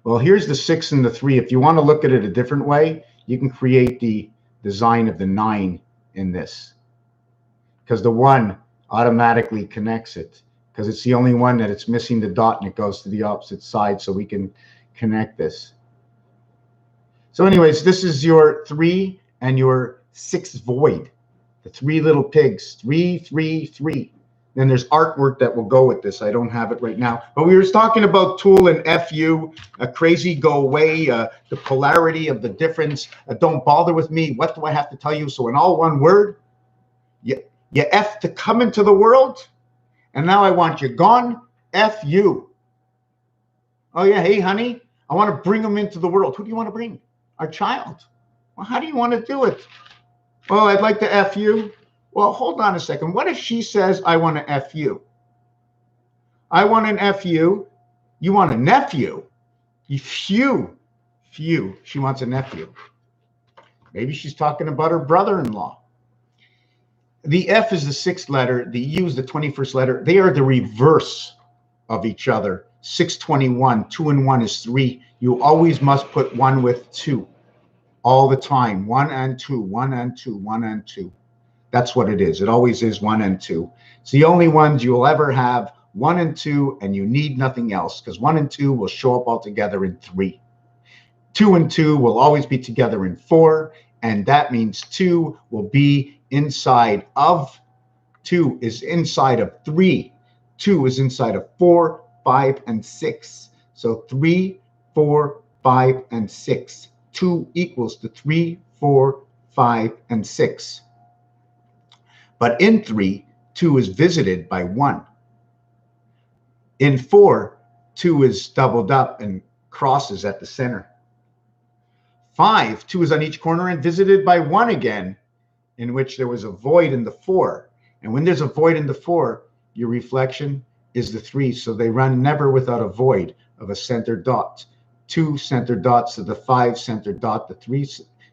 Well, here's the 6 and the 3. If you want to look at it a different way, you can create the design of the 9 in this, because the 1 automatically connects it, because it's the only one that it's missing the dot and it goes to the opposite side, so we can connect this. So anyways, this is your 3 and your 6 void, the 3 little pigs, 3, 3, 3. Then there's artwork that will go with this. I don't have it right now, but we were talking about tool and FU, a crazy go away, the polarity of the difference. Don't bother with me. What do I have to tell you? So in all one word, you F to come into the world. And now I want you gone, F you. Oh yeah, hey honey, I want to bring them into the world. Who do you want to bring? Our child. Well, how do you want to do it? Well, I'd like to F you. Well, hold on a second. What if she says, I want to F you? I want an F you. You want a nephew? Few. She wants a nephew. Maybe she's talking about her brother-in-law. The F is the 6th letter. The U is the 21st letter. They are the reverse of each other. 621. 2 and 1 is 3. You always must put 1 with 2 all the time. 1 and 2, 1 and 2, 1 and 2. That's what it is. It always is 1 and 2. It's the only ones you'll ever have, 1 and 2, and you need nothing else, because 1 and 2 will show up all together in 3. 2 and 2 will always be together in 4, and that means 2 will be inside of, 2 is inside of 3. 2 is inside of 4, 5, and 6. So 3, 4, 5, and 6. 2 equals to 3, 4, 5, and 6. But in 3, 2 is visited by 1. In 4, 2 is doubled up and crosses at the center. 5, 2 is on each corner and visited by 1 again, in which there was a void in the 4. And when there's a void in the 4, your reflection is the 3. So they run never without a void of a center dot. 2 center dots to the 5 center dot. The 3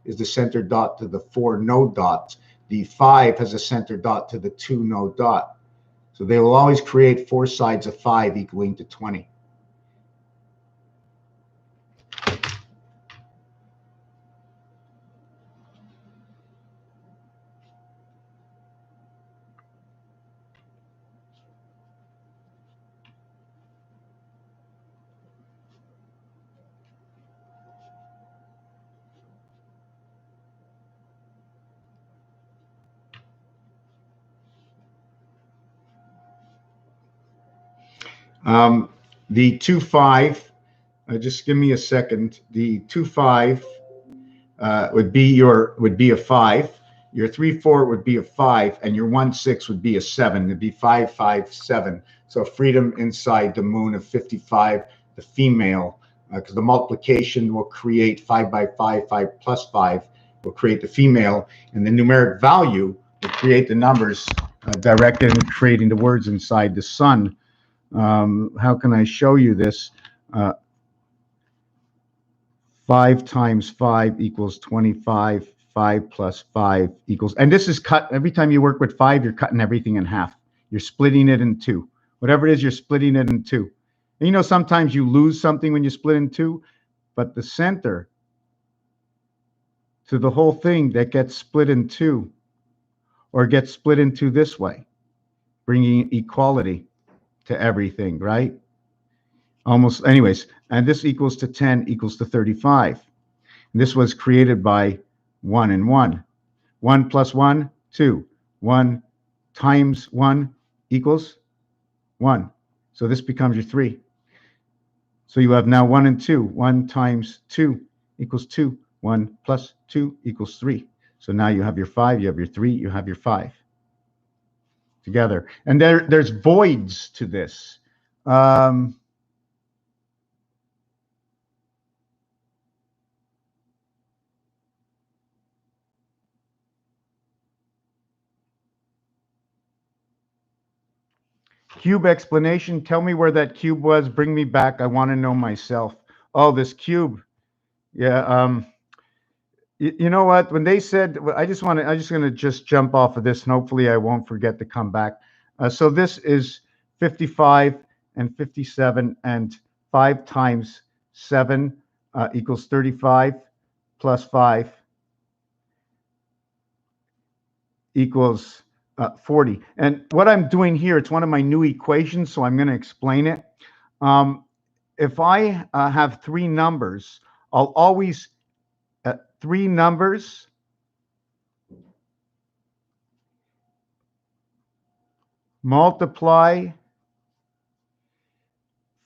is the center dot to the 4 node dot. The 5 has a center dot to the 2 node dot. So they will always create 4 sides of 5 equaling to 20. The 2, 5, just give me a second. The 2, 5 would be a 5. Your 3, 4 would be a 5, and your 1, 6 would be a 7. It'd be 5, 5, 7. So freedom inside the moon of 55, the female, because the multiplication will create 5 by 5, 5 plus 5 will create the female, and the numeric value will create the numbers directed in creating the words inside the sun. How can I show you this? 5 times 5 equals 25. 5 plus 5 equals, and this is cut. Every time you work with 5, you're cutting everything in half. You're splitting it in 2. Whatever it is, you're splitting it in 2. And you know, sometimes you lose something when you split in 2, but the center to the whole thing that gets split in 2 or gets split into this way, bringing equality to everything, right? Almost, anyways, and this equals to 10 equals to 35. And this was created by 1 and 1. 1 plus 1, 2. 1 times 1 equals 1. So this becomes your 3. So you have now 1 and 2. 1 times 2 equals 2. 1 plus 2 equals 3. So now you have your 5, you have your 3, you have your 5 together. And there's voids to this. Cube explanation. Tell me where that cube was. Bring me back. I want to know myself. Oh, this cube. Yeah. You know what? When they said, I'm just going to just jump off of this, and hopefully I won't forget to come back. So this is 55 and 57, and 5 times 7 equals 35, plus 5 equals 40. And what I'm doing here, it's one of my new equations, so I'm going to explain it. If I have 3 numbers, I'll always 3 numbers multiply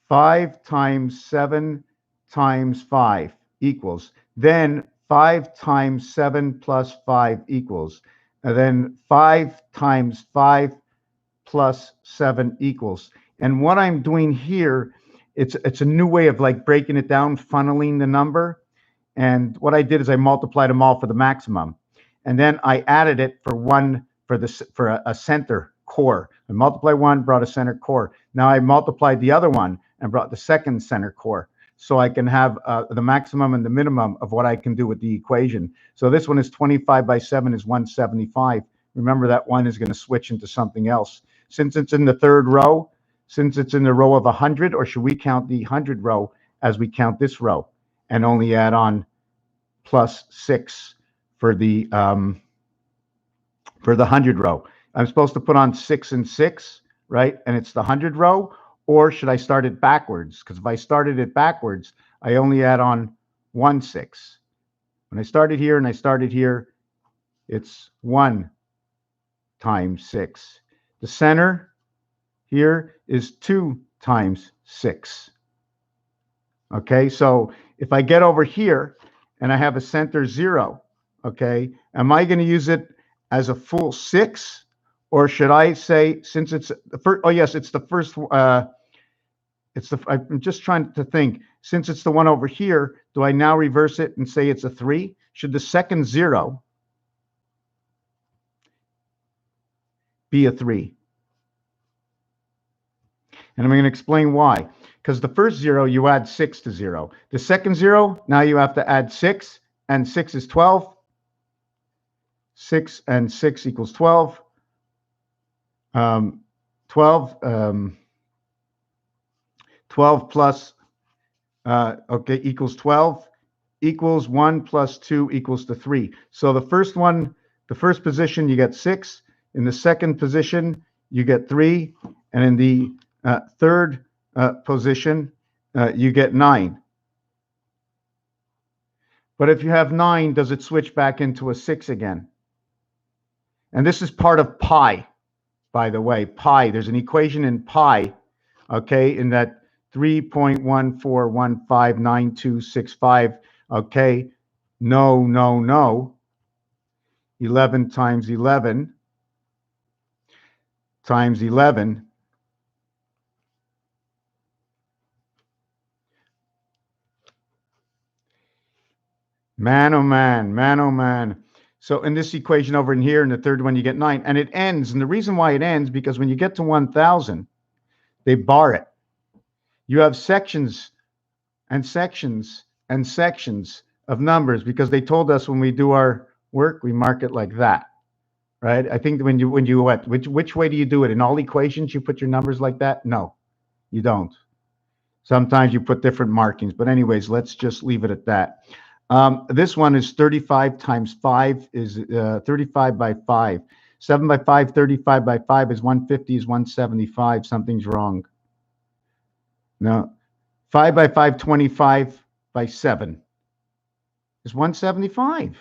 5 times 7 times 5 equals, then 5 times 7 plus 5 equals, and then 5 times 5 plus 7 equals. And what I'm doing here, it's a new way of like breaking it down, funneling the number. And what I did is I multiplied them all for the maximum, and then I added it for a center core. I multiplied 1, brought a center core. Now I multiplied the other one and brought the second center core, so I can have the maximum and the minimum of what I can do with the equation. So this one is 25 by 7 is 175. Remember that 1 is going to switch into something else. Since it's in the 3rd row, since it's in the row of 100, or should we count the 100 row as we count this row and only add on plus 6 for the 100 row? I'm supposed to put on 6 and 6, right? And it's the 100 row. Or should I start it backwards? Because if I started it backwards, I only add on 1 6. When I started here and I started here, it's 1 times 6. The center here is 2 times 6. Okay, so if I get over here and I have a center 0, okay, am I going to use it as a full 6? Or should I say, since it's the first, oh yes, it's the first, I'm just trying to think, since it's the one over here, do I now reverse it and say it's a 3? Should the second 0 be a 3? And I'm going to explain why. Because the first 0, you add 6 to 0. The second 0, now you have to add 6, and 6 is 12. 6 and 6 equals 12. 12 plus, equals 12, equals 1 plus 2 equals to 3. So the first one, the first position, you get 6. In the second position, you get 3. And in the third position, you get 9. But if you have 9, does it switch back into a 6 again? And this is part of pi, by the way. Pi, there's an equation in pi, okay, in that 3.14159265, okay, no. 11 times 11 times 11 man, oh man. So in this equation over in here, in the third one, you get 9. And it ends. And the reason why it ends, because when you get to 1,000, they bar it. You have sections and sections and sections of numbers, because they told us when we do our work, we mark it like that, right? I think when you which way do you do it? In all equations, you put your numbers like that? No, you don't. Sometimes you put different markings. But anyways, let's just leave it at that. This one is 35 times 5 is 35 by 5. 7 by 5, 35 by 5 is 150, is 175. Something's wrong. No. 5 by 5, 25 by 7 is 175.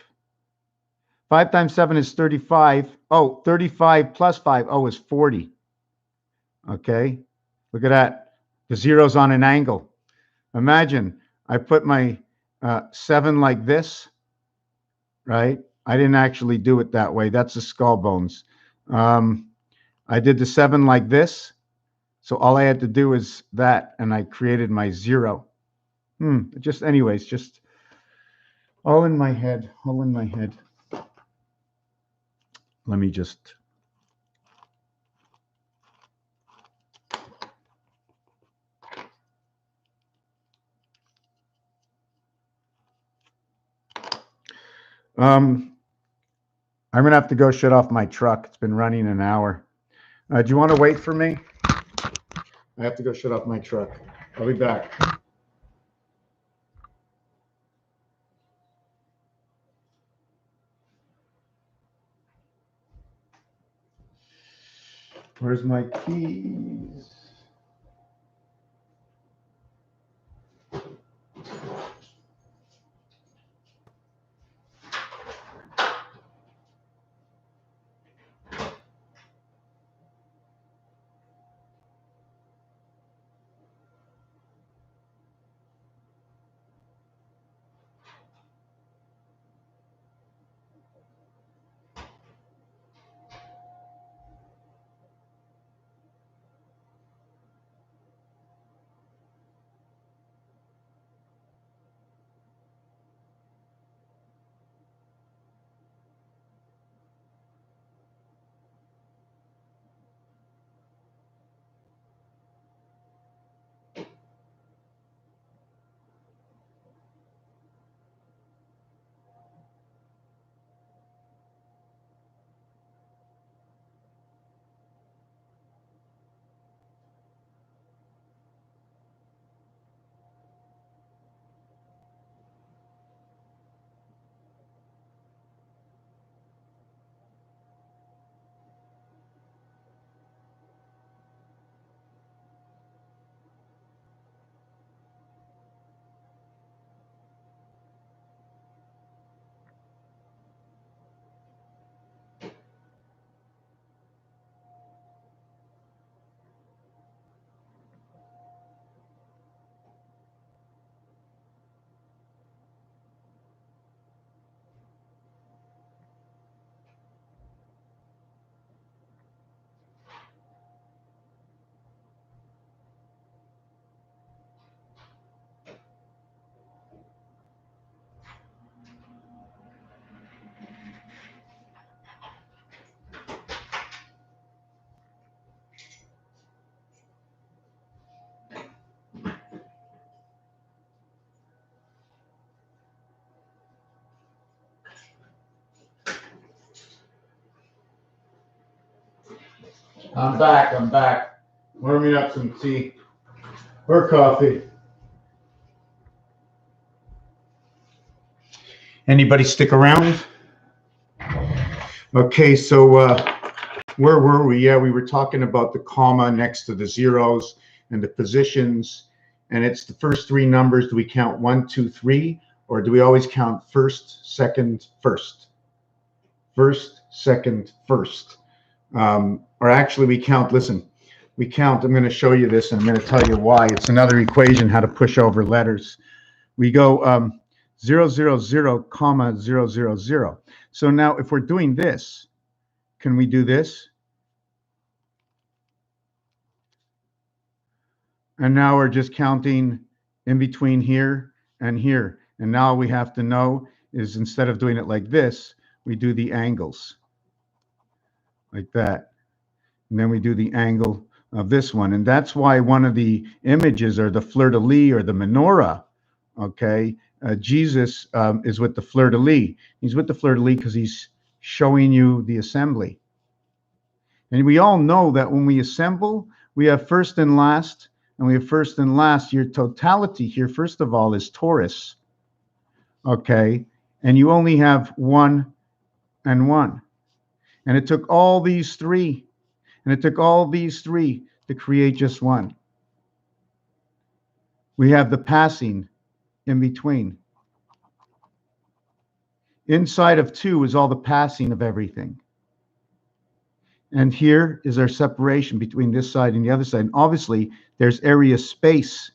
5 times 7 is 35. Oh, 35 plus 5. Oh, is 40. Okay. Look at that. The zero's on an angle. Imagine I put my 7 like this, right? I didn't actually do it that way. That's the skull bones. I did the 7 like this. So all I had to do is that, and I created my 0. Just anyways, just all in my head, Let me just. I'm going to have to go shut off my truck. It's been running an hour. Do you want to wait for me? I have to go shut off my truck. I'll be back. Where's my keys? I'm back. I'm back. Warming up some tea or coffee. Anybody stick around? Okay, so where were we? Yeah, we were talking about the comma next to the zeros and the positions, and it's the first three numbers. Do we count 1, 2, 3, or do we always count first, second, first? First, second, first. Or actually we count, listen, we count, I'm going to show you this and I'm going to tell you why. It's another equation, how to push over letters. We go 0, 0, 0, comma, 0, 0, 0. So now if we're doing this, can we do this? And now we're just counting in between here and here. And now we have to know is instead of doing it like this, we do the angles like that. And then we do the angle of this one. And that's why one of the images are the fleur-de-lis or the menorah. Okay. Jesus is with the fleur-de-lis. He's with the fleur-de-lis because he's showing you the assembly. And we all know that when we assemble, we have first and last, and we have first and last. Your totality here, first of all, is torus. Okay. And you only have 1 and 1. And it took all these three, and it took all these three to create just one. We have the passing in between. Inside of 2 is all the passing of everything. And here is our separation between this side and the other side. And obviously, there's area space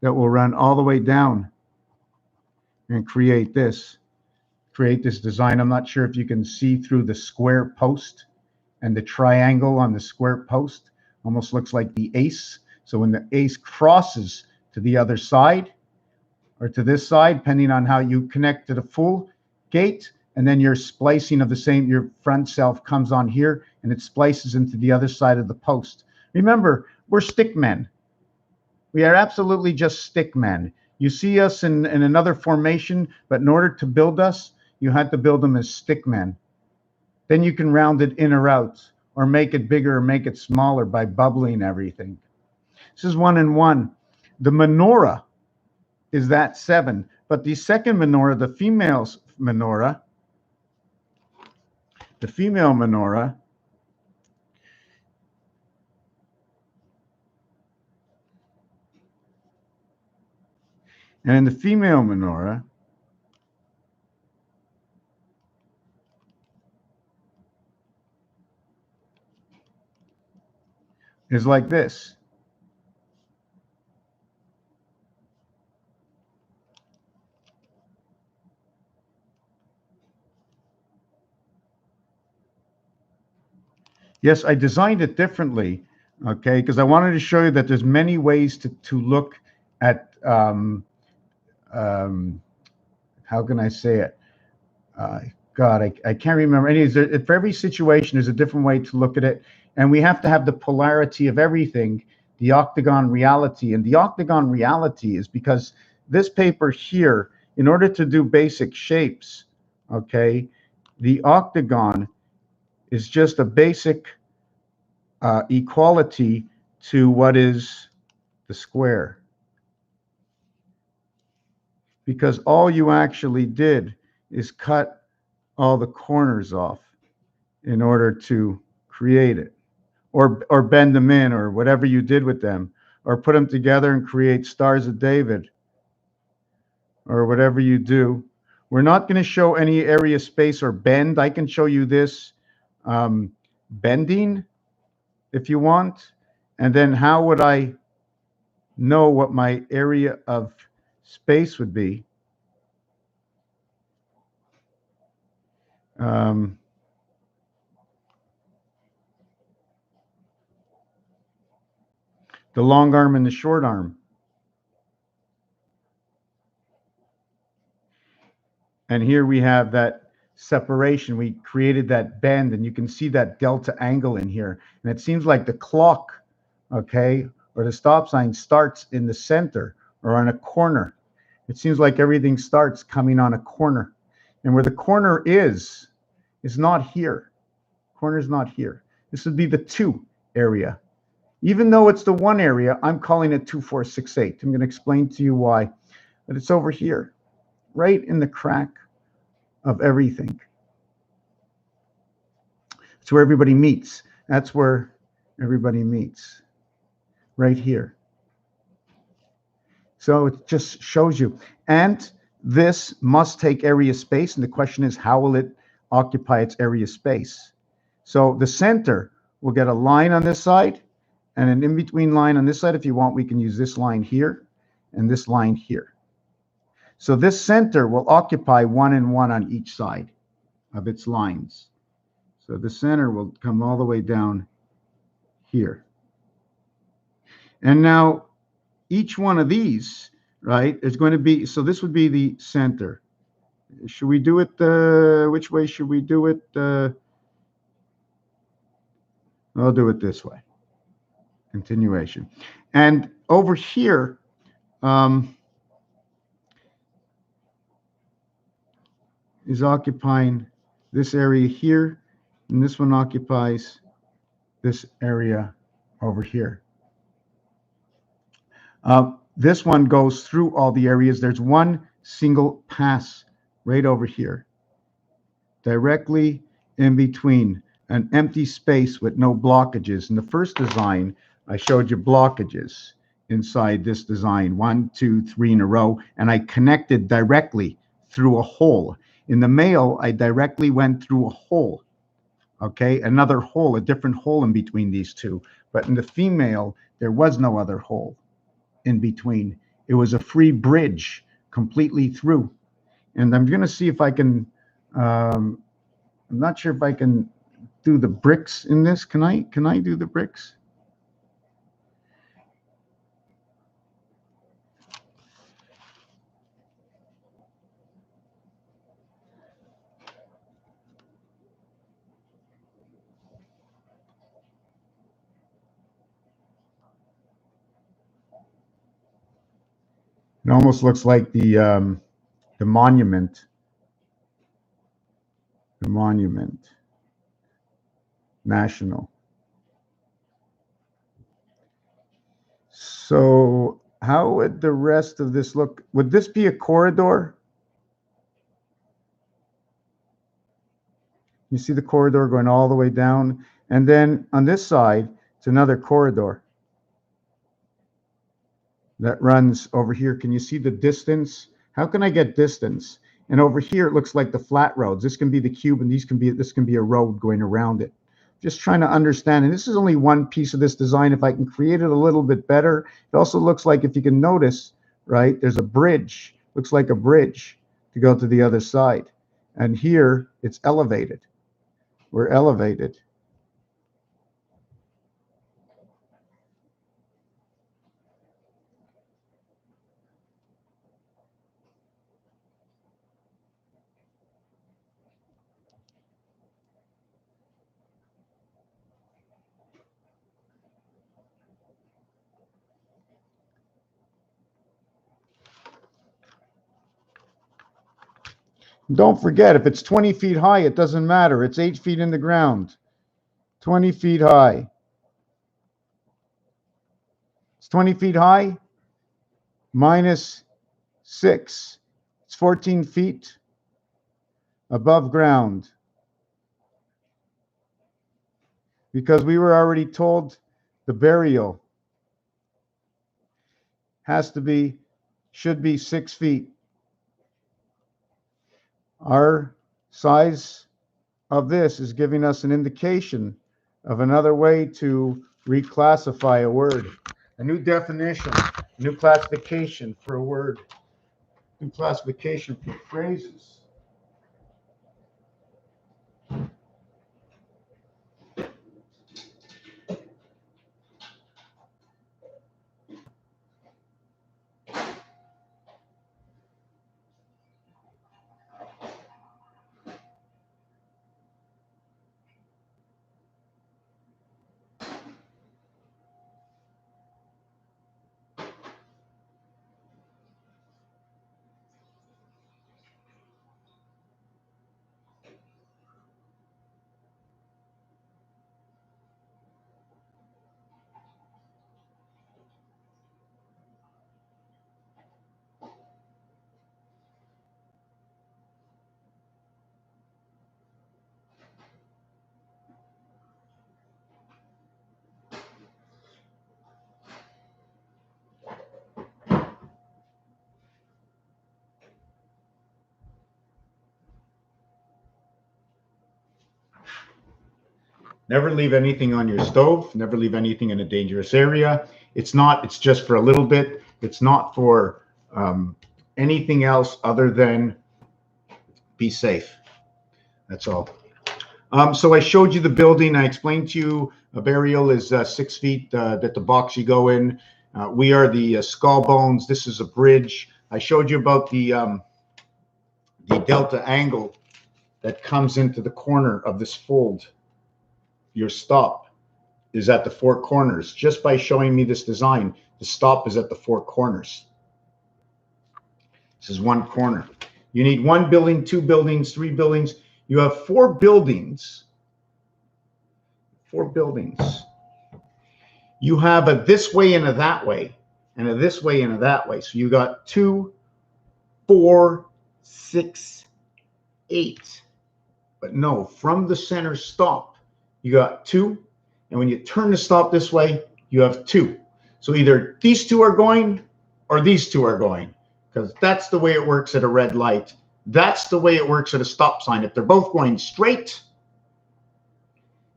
that will run all the way down and create this design. I'm not sure if you can see through the square post and the triangle on the square post. Almost looks like the ace. So when the ace crosses to the other side or to this side, depending on how you connect to the full gate, and then your splicing of the same, your front self comes on here and it splices into the other side of the post. Remember, we're stick men. We are absolutely just stick men. You see us in another formation, but in order to build us, you had to build them as stick men. Then you can round it in or out, or make it bigger or make it smaller by bubbling everything. This is 1 and 1. The menorah is that 7, but the second menorah, the female menorah, and in the female menorah, is like this. Yes, I designed it differently, okay, because I wanted to show you that there's many ways to look at, how can I say it? God, I can't remember. For every situation, there's a different way to look at it. And we have to have the polarity of everything, the octagon reality. And the octagon reality is because this paper here, in order to do basic shapes, okay, the octagon is just a basic equality to what is the square. Because all you actually did is cut all the corners off in order to create it, or bend them in, or whatever you did with them, or put them together and create stars of David, or whatever you do. We're not going to show any area space or bend. I can show you this bending if you want. And then how would I know what my area of space would be? The long arm and the short arm. And here we have that separation. We created that bend, and you can see that delta angle in here. And it seems like the clock, okay, or the stop sign starts in the center or on a corner. It seems like everything starts coming on a corner. And where the corner is not here. Corner's not here. This would be the 2 area. Even though it's the 1 area, I'm calling it 2, 4, 6, 8. I'm going to explain to you why. But it's over here, right in the crack of everything. It's where everybody meets. That's where everybody meets, right here. So it just shows you. And this must take area space. And the question is, how will it occupy its area space? So the center will get a line on this side and an in-between line on this side. If you want, we can use this line here and this line here. So this center will occupy 1 and 1 on each side of its lines. So the center will come all the way down here. And now each one of these, right, is going to be, so this would be the center. Should we do it, which way should we do it? I'll do it this way. Continuation. And over here, is occupying this area here, and this one occupies this area over here. This one goes through all the areas. There's one single pass right over here, directly in between, an empty space with no blockages. In the first design, I showed you blockages inside this design, 1, 2, 3 in a row, and I connected directly through a hole. In the male, I directly went through a hole, okay, another hole, a different hole in between these two. But in the female, there was no other hole in between. It was a free bridge completely through. And I'm going to see if I can, I'm not sure if I can do the bricks in this. Can I do the bricks? It almost looks like the monument. The monument. National. So how would the rest of this look? Would this be a corridor? You see the corridor going all the way down. And then on this side, it's another corridor that runs over here. Can you see the distance? How can I get distance? And over here, it looks like the flat roads. This can be the cube, and this can be a road going around it. Just trying to understand. And this is only one piece of this design. If I can create it a little bit better, it also looks like, if you can notice, right, there's a bridge. Looks like a bridge to go to the other side. And here, it's elevated. We're elevated. Don't forget, if it's 20 feet high, it doesn't matter. It's 8 feet in the ground. 20 feet high. It's 20 feet high minus 6. It's 14 feet above ground. Because we were already told the burial should be 6 feet. Our size of this is giving us an indication of another way to reclassify a word. A new definition, new classification for a word, new classification for phrases. Never leave anything on your stove. Never leave anything in a dangerous area. It's just for a little bit. It's not for anything else other than be safe. That's all. So I showed you the building. I explained to you a burial is 6 feet, that the box you go in. We are the skull bones. This is a bridge. I showed you about the delta angle that comes into the corner of this fold. Your stop is at the 4 corners. Just by showing me this design, the stop is at the 4 corners. This is 1 corner. You need 1 building, 2 buildings, 3 buildings. You have 4 buildings. 4 buildings. You have a this way and a that way, and a this way and a that way. So you got 2, 4, 6, 8. But no, from the center stop, you got 2. And when you turn the stop this way, you have 2. So either these 2 are going or these 2 are going, because that's the way it works at a red light. That's the way it works at a stop sign. If they're both going straight,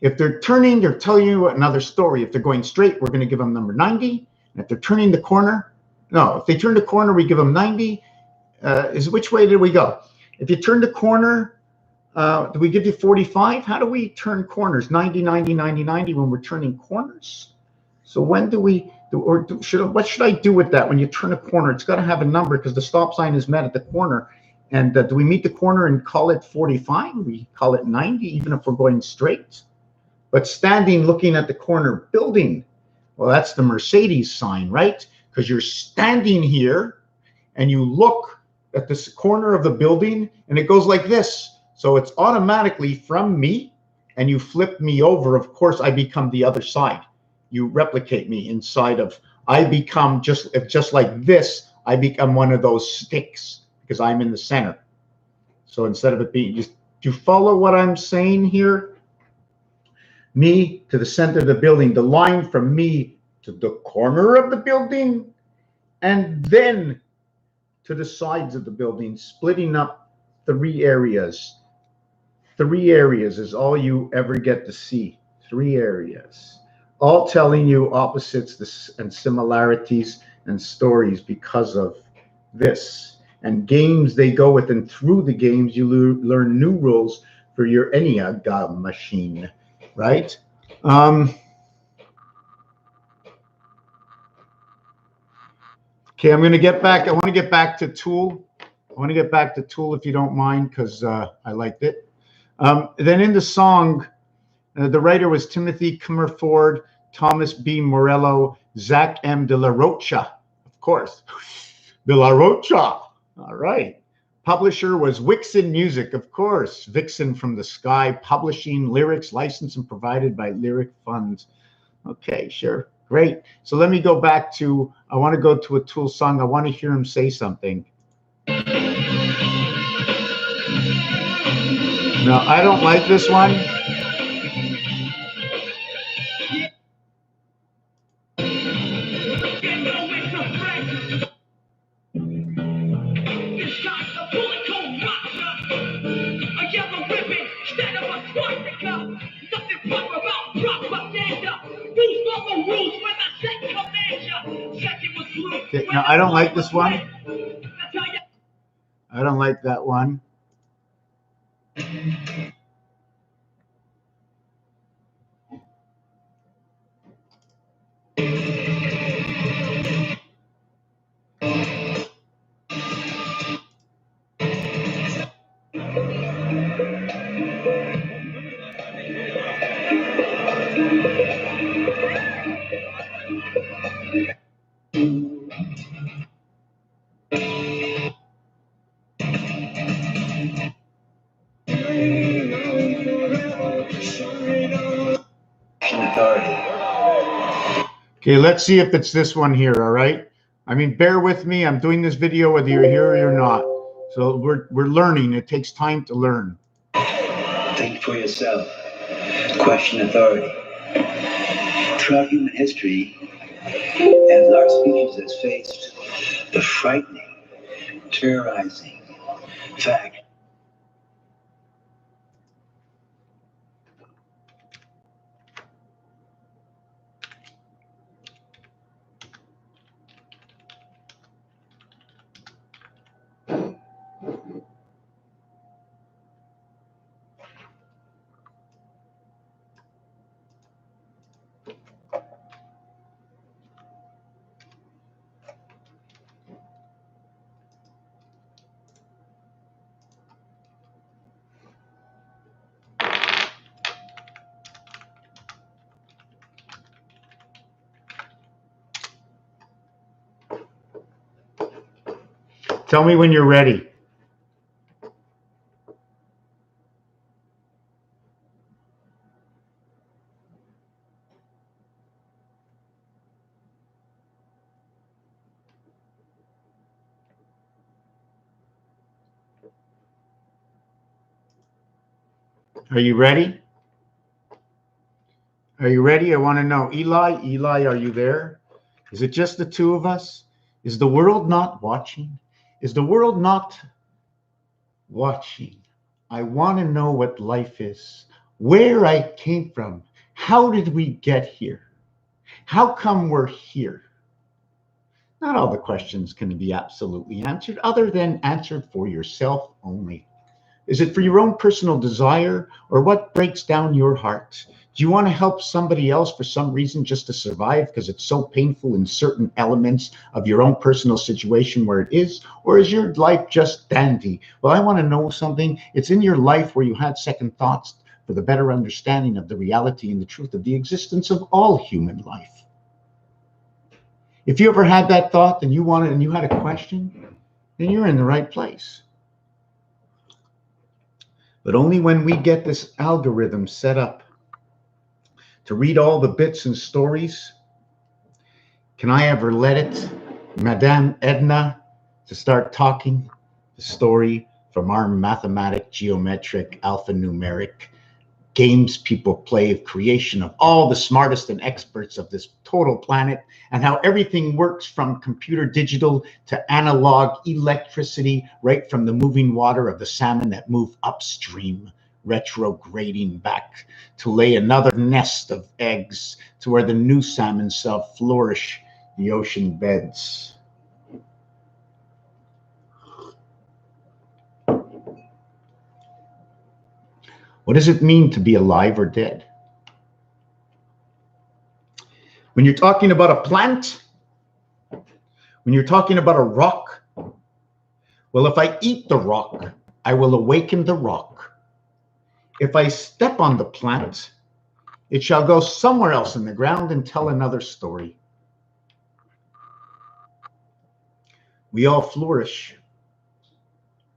if they're turning, they're telling you another story. If they're going straight, we're going to give them number 90. And if they're turning the corner, no, if they turn the corner, we give them 90. Which way did we go? If you turn the corner, do we give you 45? How do we turn corners? 90, 90, 90, 90 when we're turning corners. So when do we, what should I do with that when you turn a corner? It's got to have a number because the stop sign is met at the corner. And do we meet the corner and call it 45? We call it 90, even if we're going straight. But standing, looking at the corner building, well, that's the Mercedes sign, right? Because you're standing here and you look at this corner of the building and it goes like this. So it's automatically from me and you flip me over. Of course, I become the other side. You replicate me inside of, I become just like this, I become one of those sticks because I'm in the center. So instead of it being, just, do you follow what I'm saying here? Me to the center of the building, the line from me to the corner of the building, and then to the sides of the building, splitting up 3 areas. 3 areas is all you ever get to see. 3 areas. All telling you opposites and similarities and stories because of this. And games they go with, and through the games you learn new rules for your Enneagram machine, right? Okay, I'm going to get back. I want to get back to Tool. I want to get back to Tool if you don't mind, because I liked it. Then in the song, the writer was Timothy Comerford, Thomas B. Morello, Zach M. de la Rocha, of course. De la Rocha. All right. Publisher was Wixen Music, of course. Vixen from the Sky Publishing. Lyrics licensed and provided by Lyric Funds. Okay, sure. Great. So let me go back to, I want to go to a Tool song. I want to hear him say something. Now, I don't like this one. Okay, now, I don't like this one. I don't like that one. Okay, let's see if it's this one here, all right? I mean, bear with me. I'm doing this video whether you're here or you're not. So we're learning. It takes time to learn. Think for yourself. Question authority. Throughout human history, as our species has faced the frightening, terrorizing fact Tell me when you're ready. Are you ready? Are you ready? I want to know. Eli, are you there? Is it just the two of us? Is the world not watching? Is the world not watching? I want to know what life is, where I came from. How did we get here? How come we're here? Not all the questions can be absolutely answered, other than answered for yourself only. Is it for your own personal desire, or what breaks down your heart? Do you want to help somebody else for some reason just to survive because it's so painful in certain elements of your own personal situation where it is? Or is your life just dandy? Well, I want to know something. It's in your life where you had second thoughts for the better understanding of the reality and the truth of the existence of all human life. If you ever had that thought and you had a question, then you're in the right place. But only when we get this algorithm set up to read all the bits and stories, can I ever let it, Madame Edna, to start talking the story from our mathematic, geometric, alphanumeric games people play of creation of all the smartest and experts of this total planet, and how everything works from computer digital to analog electricity, right from the moving water of the salmon that move upstream, retrograding back to lay another nest of eggs to where the new salmon shall flourish the ocean beds. What does it mean to be alive or dead? When you're talking about a plant, when you're talking about a rock, well, if I eat the rock, I will awaken the rock. If I step on the plant, it shall go somewhere else in the ground and tell another story. We all flourish.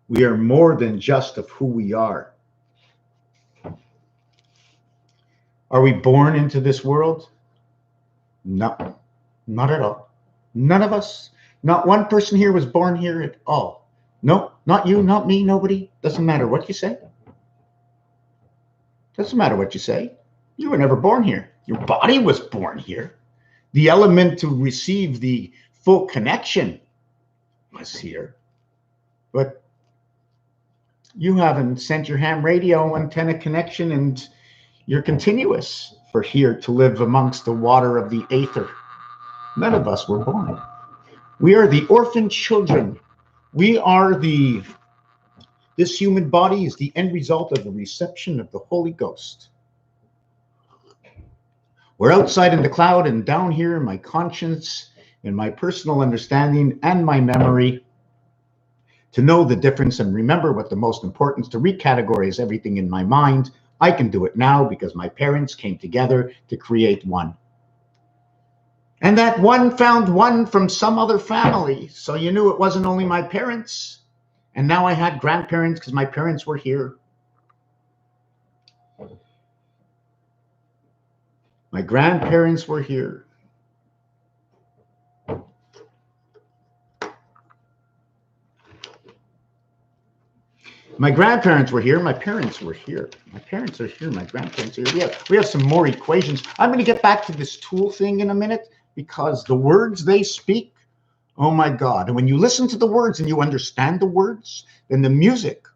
We are more than just of who we are. Are we born into this world? No, not at all. None of us. Not one person here was born here at all. No, not you, not me, nobody. Doesn't matter what you say. Doesn't matter what you say. You were never born here. Your body was born here. The element to receive the full connection was here. But you haven't sent your ham radio antenna connection, and you're continuous for here to live amongst the water of the aether. None of us were born. We are the orphan children. We are this human body is the end result of the reception of the Holy Ghost. We're outside in the cloud, and down here in my conscience, in my personal understanding and my memory, to know the difference and remember what the most important is, to recategorize everything in my mind. I can do it now because my parents came together to create one. And that one found one from some other family. So you knew it wasn't only my parents. And now I had grandparents because my parents were here. My grandparents were here. My grandparents were here. My parents were here. My parents are here. My grandparents are here. We have some more equations. I'm going to get back to this tool thing in a minute, because the words they speak, oh my God. And when you listen to the words and you understand the words, then the music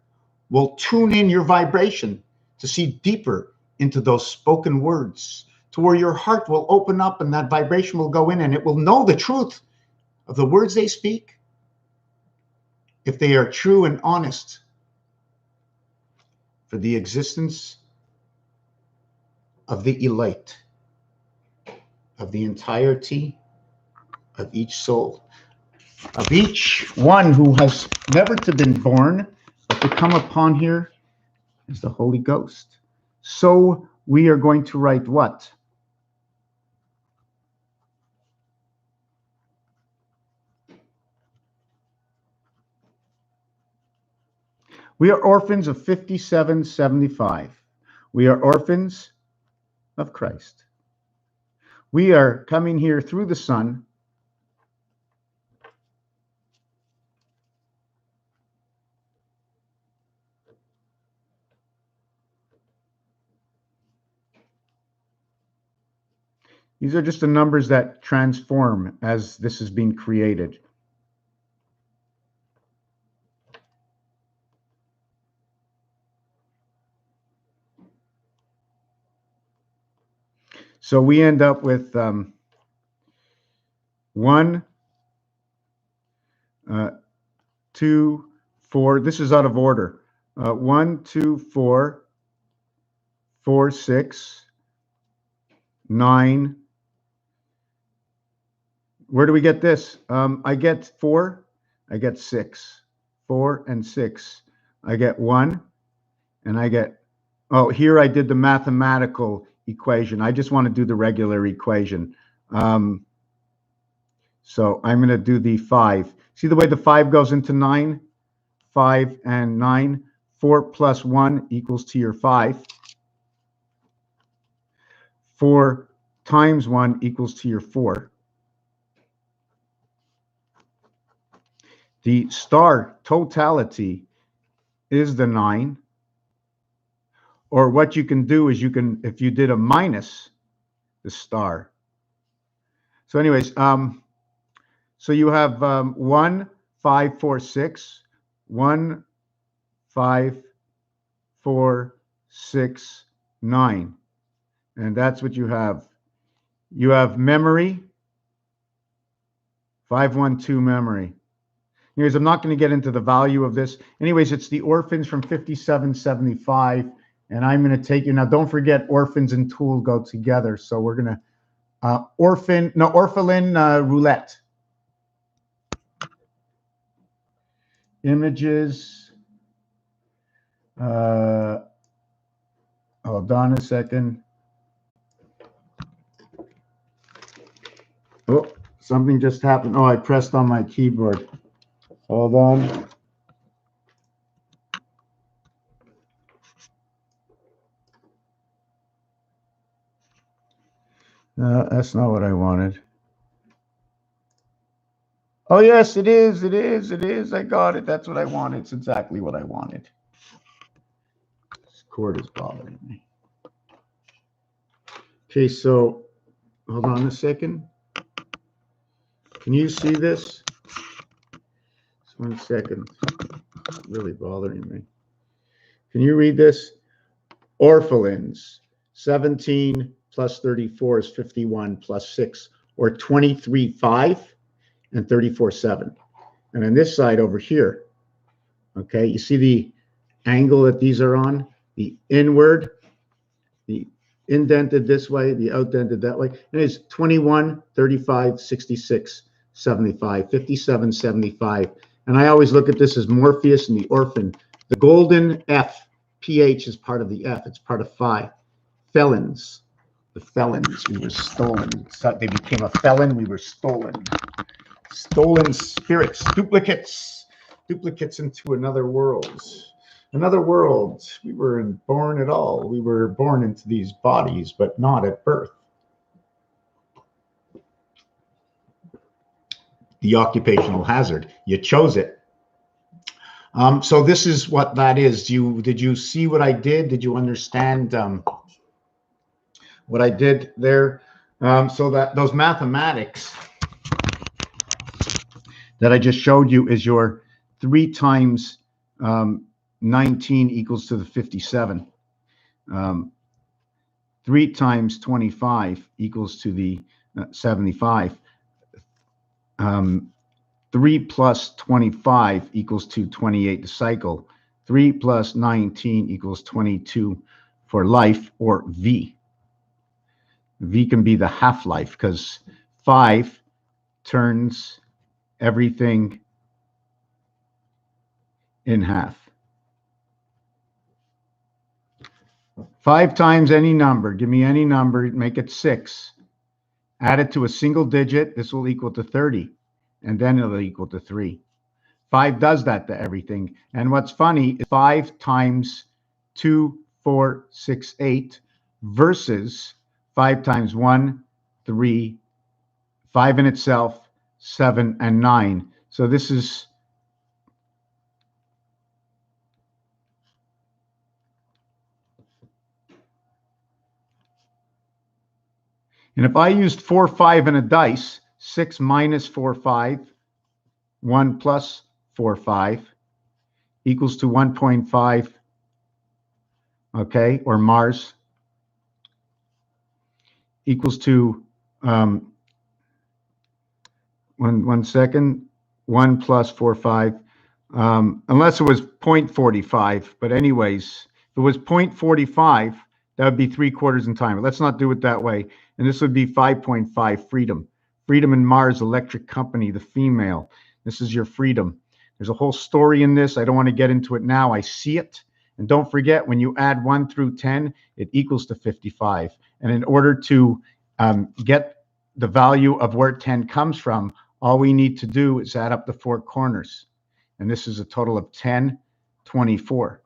will tune in your vibration to see deeper into those spoken words, to where your heart will open up and that vibration will go in, and it will know the truth of the words they speak, if they are true and honest for the existence of the elite, of the entirety of each soul, of each one who has never to been born, but to come upon here is the Holy Ghost. So we are going to write what? We are orphans of 5775. We are orphans of Christ. We are coming here through the Son. These are just the numbers that transform as this is being created. So we end up with 1, 2, 4. This is out of order. 1, 2, 4, 4, 6, 9. Where do we get this? I get 4. I get 6. 4 and 6. I get 1. And I get, oh, here I did the mathematical equation. I just want to do the regular equation. So I'm going to do the 5. See the way the 5 goes into 9? 5 and 9. 4 plus 1 equals to your 5. 4 times 1 equals to your 4. The star totality is the 9. Or what you can do is you can, if you did a minus the star. So anyways, so you have 1, 5, 4, 6. 1, 5, 4, 6, 9. And that's what you have. You have memory. 512 memory. Anyways, I'm not going to get into the value of this. Anyways, it's the orphans from 5775. And I'm going to take you now. Don't forget, orphans and tool go together. So we're going to orphelin roulette. Images. Hold on a second. Oh, something just happened. Oh, I pressed on my keyboard. Hold on. That's not what I wanted. Oh, yes, it is. It is. It is. I got it. That's what I wanted. It's exactly what I wanted. This cord is bothering me. Okay, so hold on a second. Can you see this? Just 1 second. It's really bothering me. Can you read this? Orphelins. 17 plus 34 is 51 plus 6, or 23.5 and 34.7. And on this side over here, okay, you see the angle that these are on? The inward, the indented this way, the outdented that way. And it's 21, 35, 66, 75, 57, 75. And I always look at this as Morpheus and the orphan. The golden F, PH is part of the F. It's part of phi. Felons. The felons, we were stolen. So they became a felon, we were stolen. Stolen spirits, duplicates into another world. Another world. We weren't born at all. We were born into these bodies, but not at birth. The occupational hazard. You chose it. So this is what that is. Did you see what I did? Did you understand what I did there? So that those mathematics that I just showed you is your 3 times 19 equals to the 57. 3 times 25 equals to the 75. 3 plus 25 equals to 28 to cycle. 3 plus 19 equals 22 for life, or V. V can be the half-life because 5 turns everything in half. 5 times any number. Give me any number. Make it 6. Add it to a single digit. This will equal to 30. And then it'll equal to 3. 5 does that to everything. And what's funny is 5 times 2, 4, 6, 8 versus 5 times 1, 3, 5 in itself, 7, and 9. So this is and if I used 4, 5 in a dice, 6 minus 4, 5, 1 plus 4, 5 equals to 1.5, okay, or Mars equals to, one second, 1 plus 4, 5, unless it was 0.45, but anyways, if it was 0.45, that would be 3/4 in time. But let's not do it that way. And this would be 5.5, freedom. Freedom in Mars Electric Company, the female. This is your freedom. There's a whole story in this. I don't want to get into it now. I see it. And don't forget, when you add 1 through 10, it equals to 55. And in order to get the value of where 10 comes from, all we need to do is add up the 4 corners. And this is a total of 10, 24.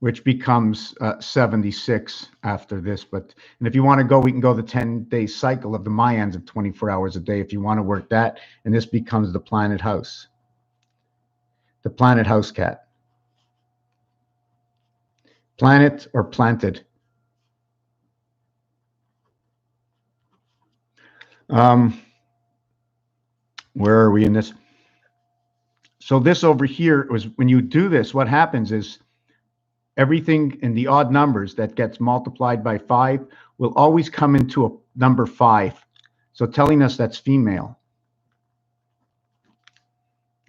Which becomes 76 after this. And if you want to go, we can go the 10-day cycle of the Mayans of 24 hours a day if you want to work that. And this becomes the planet house. The planet house cat. Planet or planted. Where are we in this? So this over here was, when you do this, what happens is, everything in the odd numbers that gets multiplied by 5 will always come into a number 5. So telling us that's female.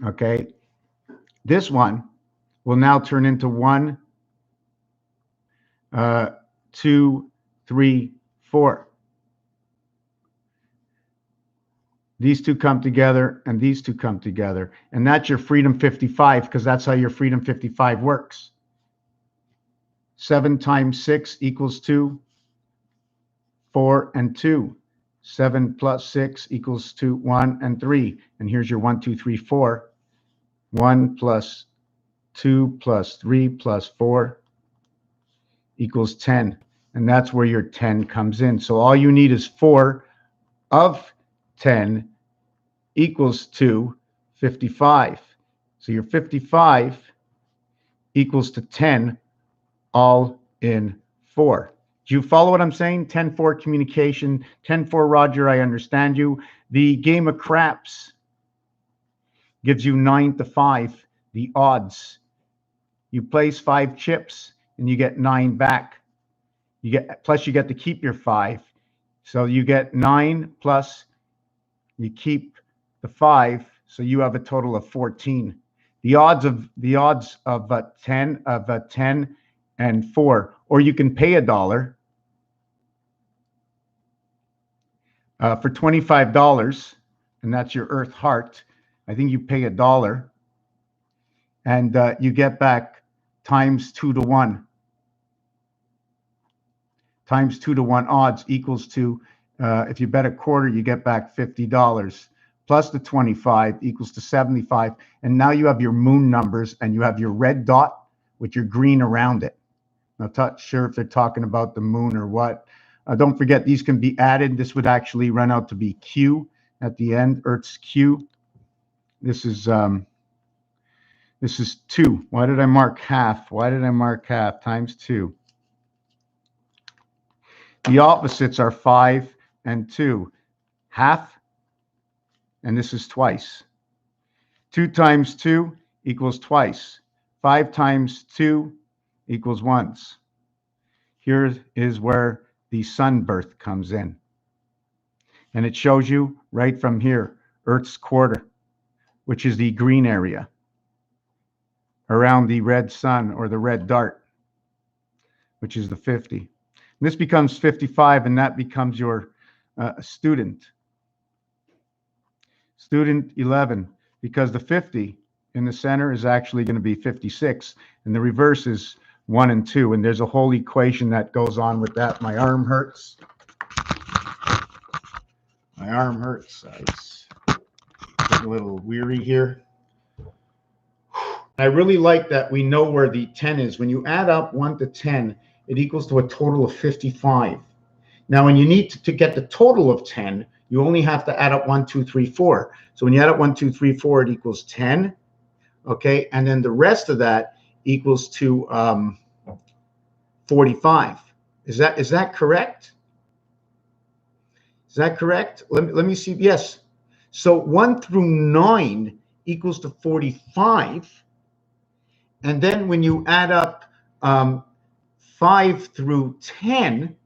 Okay. This one will now turn into 1, 2, 3, 4. These two come together and these two come together. And that's your freedom 55, because that's how your freedom 55 works. 7 times 6 equals 2, 4 and 2. 7 plus 6 equals to 1 and 3. And here's your 1, 2, 3, 4. 1 plus 2 plus 3 plus 4 equals 10. And that's where your 10 comes in. So all you need is 4 of 10 equals to 55. So your 55 equals to 10 all in 4. Do you follow what I'm saying? 10-4 communication, 10-4 Roger, I understand you. The game of craps gives you 9 to 5, the odds. You place 5 chips and you get 9 back. Plus you get to keep your 5. So you get 9 plus you keep the 5, so you have a total of 14. The odds of 10 and 4, or you can pay $1 for $25, and that's your Earth heart. I think you pay $1, and you get back times 2 to 1. Times 2 to 1 odds equals to, if you bet a quarter, you get back $50. Plus the 25 equals to 75. And now you have your moon numbers, and you have your red dot with your green around it. Not sure if they're talking about the moon or what. Don't forget, these can be added. This would actually run out to be Q at the end, Earth's Q. This is 2. Why did I mark half? Why did I mark half? Times 2. The opposites are 5 and 2. Half, and this is twice. 2 times 2 equals twice. 5 times 2 equals once. Here is where the sun birth comes in. And it shows you right from here, Earth's quarter, which is the green area around the red sun or the red dart, which is the 50. And this becomes 55, and that becomes your student. Student 11, because the 50 in the center is actually going to be 56, and the reverse is 1 and 2, and there's a whole equation that goes on with that. My arm hurts. My arm hurts. I a little weary here. I really like that we know where the 10 is. When you add up 1 to 10, it equals to a total of 55. Now, when you need to get the total of 10, you only have to add up 1, 2, 3, 4. So when you add up 1, 2, 3, 4, it equals 10. Okay, and then the rest of that equals to 45. Is that correct? Is that correct? Let me see. Yes. So 1 through 9 equals to 45. And then when you add up 5 through 10,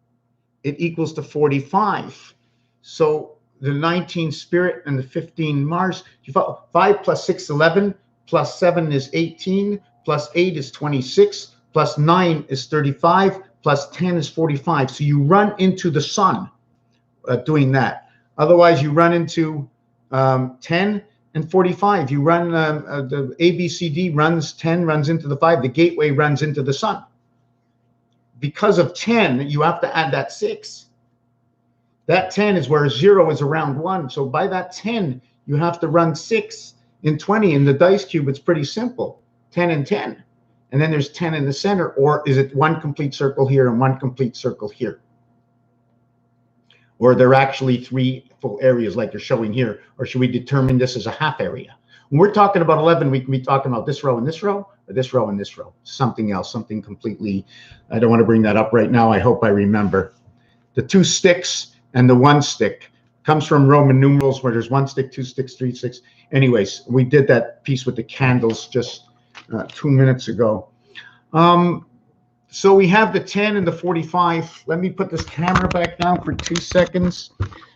it equals to 45. So the 19 Spirit and the 15 Mars, 5 plus 6, 11, plus 7 is 18, plus 8 is 26, plus 9 is 35, plus 10 is 45. So you run into the sun doing that. Otherwise, you run into 10 and 45. You run the ABCD runs 10, runs into the 5. The gateway runs into the sun. Because of 10, you have to add that 6. That 10 is where 0 is around 1. So by that 10, you have to run 6 in 20. In the dice cube, it's pretty simple. 10 and 10. And then there's 10 in the center. Or is it one complete circle here and one complete circle here? Or they're actually 3 full areas like they're showing here? Or should we determine this as a half area? When we're talking about 11, we can be talking about this row and this row, or this row and this row. Something else, something completely, I don't want to bring that up right now. I hope I remember. The 2 sticks and the 1 stick comes from Roman numerals where there's 1 stick, 2 sticks, 3 sticks. Anyways, we did that piece with the candles just 2 minutes ago. So we have the 10 and the 45. Let me put this camera back down for 2 seconds.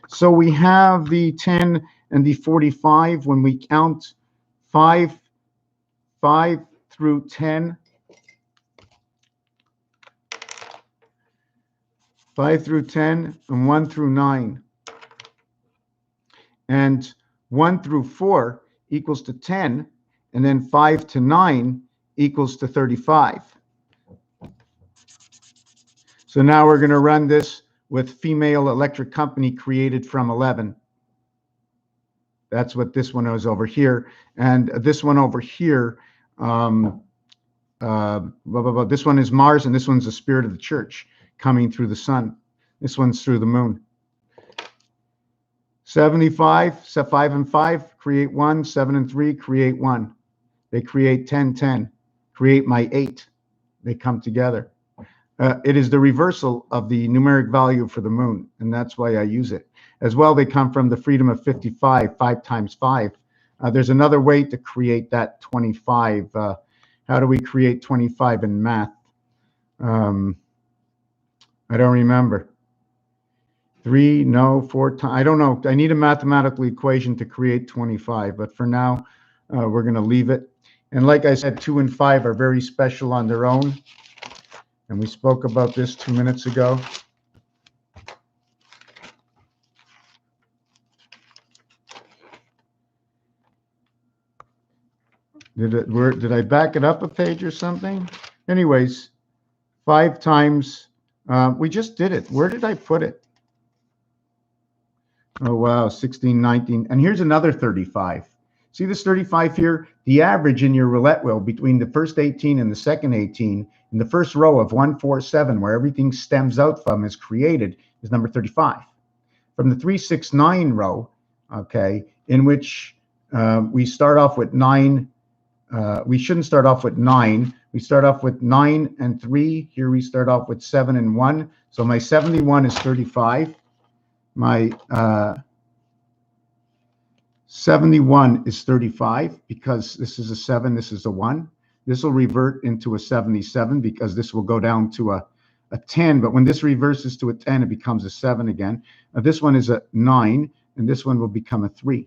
So we have the 10 and the 45. When we count 5 through 10, 5 through 10, and 1 through 9. And 1 through 4 equals to 10, and then 5 to 9 equals to 35. So now we're going to run this with female electric company created from 11. That's what this one is over here. And this one over here, this one is Mars, and this one's the spirit of the church coming through the sun. This one's through the moon. 75, so 5 and 5 create 1, 7 and 3 create 1. They create 10, 10, create my 8. They come together. It is the reversal of the numeric value for the moon, and that's why I use it. As well, they come from the freedom of 55, 5 times 5. There's another way to create that 25. How do we create 25 in math? I don't remember. 3, no, 4 times. I don't know. I need a mathematical equation to create 25, but for now, we're going to leave it. And like I said, 2 and 5 are very special on their own. And we spoke about this 2 minutes ago. Did I back it up a page or something? Anyways, 5 times, we just did it. Where did I put it? Oh, wow, 16, 19. And here's another 35. See this 35 here? The average in your roulette wheel between the first 18 and the second 18, in the first row of 1, 4, 7, where everything stems out from is created, is number 35. From the 3, 6, 9 row, okay, in which we start off with 9. We shouldn't start off with 9. We start off with 9 and 3. Here we start off with 7 and 1. So my 71 is 35. My 71 is 35 because this is a 7, this is a 1. This will revert into a 77 because this will go down to a 10. But when this reverses to a 10, it becomes a 7 again. This one is a 9, and this one will become a 3.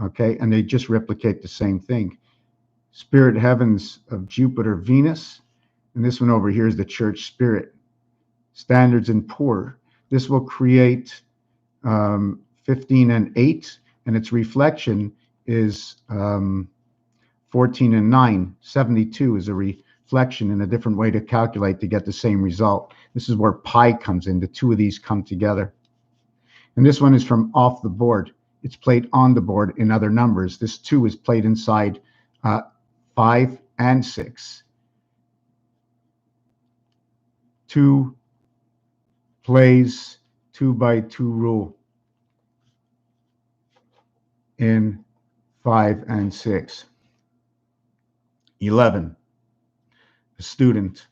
Okay, and they just replicate the same thing. Spirit heavens of Jupiter, Venus, and this one over here is the church spirit. Standards and poor. This will create 15 and 8, and its reflection is 14 and 9. 72 is a reflection in a different way to calculate to get the same result. This is where pi comes in. The two of these come together. And this one is from off the board. it's played on the board in other numbers. This 2 is played inside 5 and 6. 2 plays 2x2 rule in 5 and 6. 11, a student.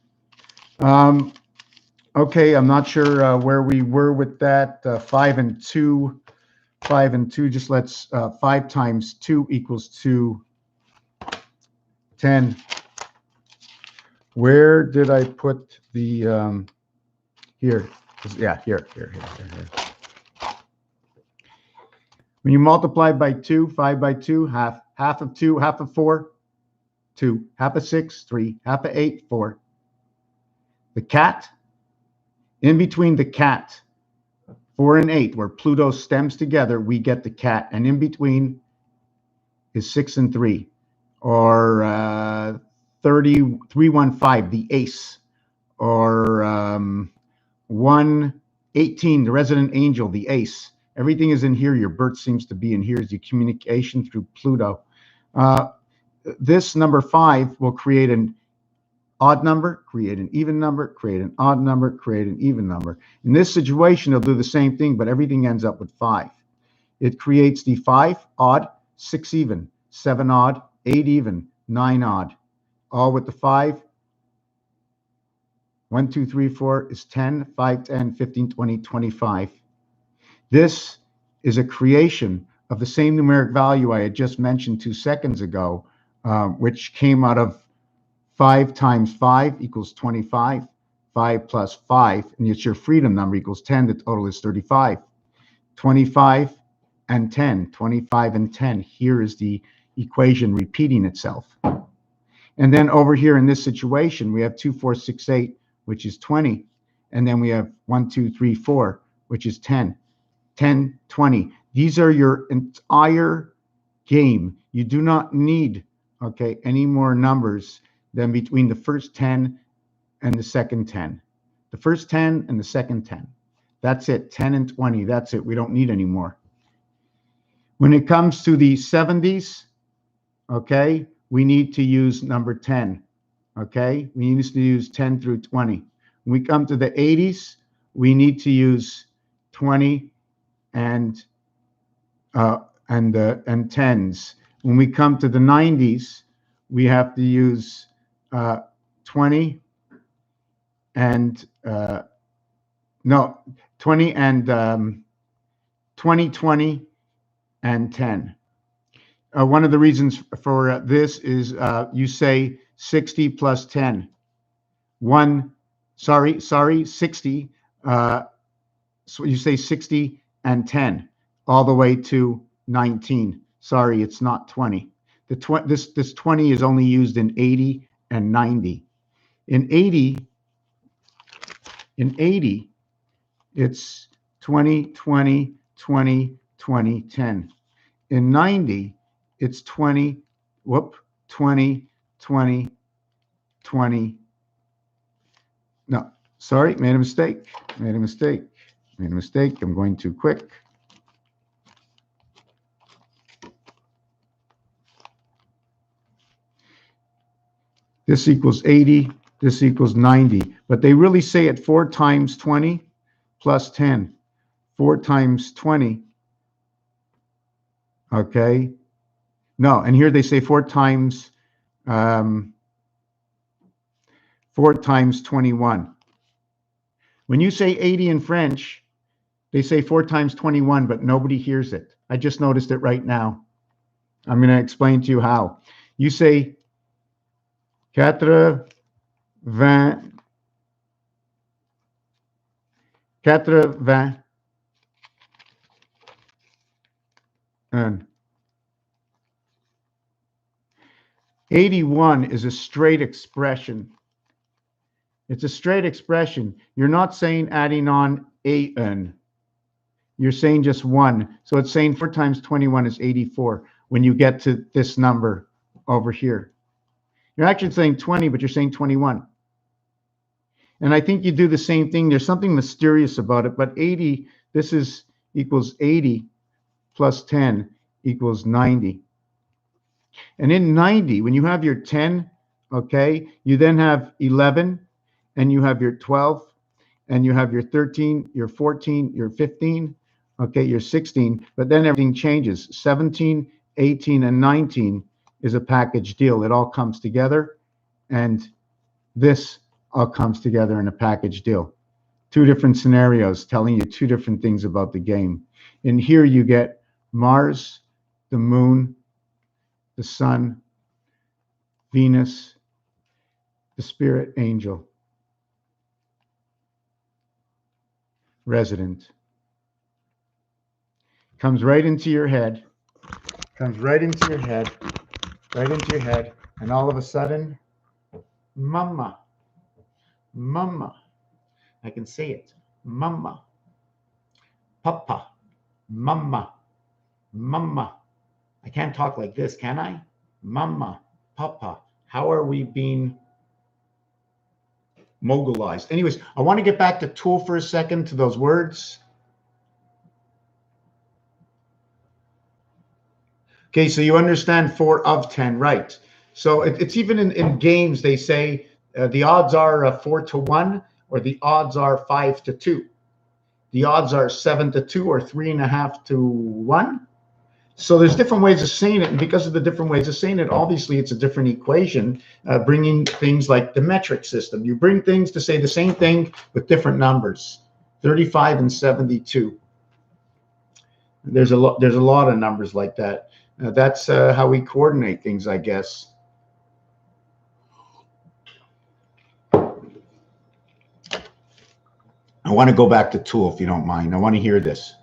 Okay, I'm not sure where we were with that. 5 and 2. 5 and 2, just let's, 5 times 2 equals 2. 10. Where did I put the, here. Yeah, here. When you multiply by 2, 5 by 2, half of 2, half of 4, 2, half of 6, 3, half of 8, 4. The cat, in between the cat, 4 and 8, where Pluto stems together, we get the cat, and in between is 6 and 3, or 315, the ace, or 118, the resident angel, the ace. Everything is in here. Your birth seems to be in here. Is your communication through Pluto. This number 5 will create an odd number, create an even number, create an odd number, create an even number. In this situation, it'll do the same thing, but everything ends up with 5. It creates the 5 odd, 6 even, 7 odd, 8 even, 9 odd, all with the 5. 1, 2, 3, 4 is 10, 5, 10, 15, 20, 25. This is a creation of the same numeric value I had just mentioned 2 seconds ago, which came out of 5 times 5 equals 25. 5 plus 5, and it's your freedom number, equals 10. The total is 35. 25 and 10. 25 and 10. Here is the equation repeating itself. And then over here in this situation, we have 2, 4, 6, 8, which is 20. And then we have 1, 2, 3, 4, which is 10. 10, 20. These are your entire game. You do not need, okay, any more numbers than between the first 10 and the second 10. The first 10 and the second 10. That's it. 10 and 20. That's it. We don't need any more. When it comes to the 70s, okay, we need to use number 10. Okay, we need to use 10 through 20. When we come to the 80s, we need to use 20 and tens. When we come to the 90s, we have to use 20 and 20 and 20, 20 and 10. One of the reasons for this is you say 60 plus 10. 60. So you say 60 and 10 all the way to 19. Sorry, it's not 20. This 20 is only used in 80 and 90. In 80, it's 20, 20, 20, 20, 10. In 90, it's 20, 20, 20, 20. No, sorry, made a mistake. I'm going too quick. This equals 80, this equals 90. But they really say it 4 times 20 plus 10. 4 times 20. Okay. No, and here they say 4 times 21. When you say 80 in French, they say 4 times 21, but nobody hears it. I just noticed it right now. I'm going to explain to you how. You say 80. 81 is a straight expression. It's a straight expression. You're not saying adding on an. You're saying just 1. So it's saying 4 times 21 is 84 when you get to this number over here. You're actually saying 20, but you're saying 21. And I think you do the same thing. There's something mysterious about it, but 80, this is equals 80. plus 10 equals 90. And in 90, when you have your 10, okay, you then have 11, and you have your 12, and you have your 13, your 14, your 15, okay, your 16, but then everything changes. 17, 18, and 19 is a package deal. It all comes together, and this all comes together in a package deal. Two different scenarios telling you two different things about the game. And here you get Mars, the moon, the sun, Venus, the spirit angel, resident. Comes right into your head, comes right into your head, right into your head, and all of a sudden, mama, mama, I can say it, mama, papa, mama, mama. I can't talk like this, can I? Mama, papa. How are we being mogulized? Anyways, I want to get back to Tool for a second, to those words. Okay, so you understand 4 of 10, right? So it's even in games, they say the odds are 4 to 1, or the odds are 5 to 2. The odds are 7 to 2, or 3.5 to 1. So there's different ways of saying it, and because of the different ways of saying it, obviously it's a different equation, bringing things like the metric system. You bring things to say the same thing with different numbers, 35 and 72. There's a lot of numbers like that. That's how we coordinate things, I guess. I want to go back to Tool, if you don't mind. I want to hear this.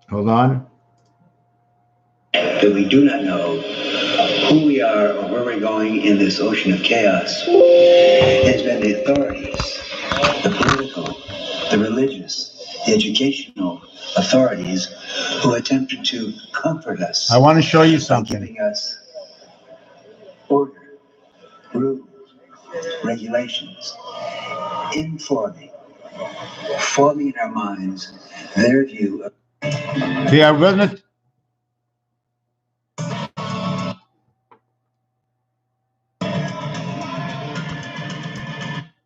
Hold on. That we do not know who we are or where we're going in this ocean of chaos. It has been the authorities, the political, the religious, the educational authorities who attempted to comfort us. I want to show you something. By giving us order, rules, regulations, forming in our minds their view of. See, I wasn't.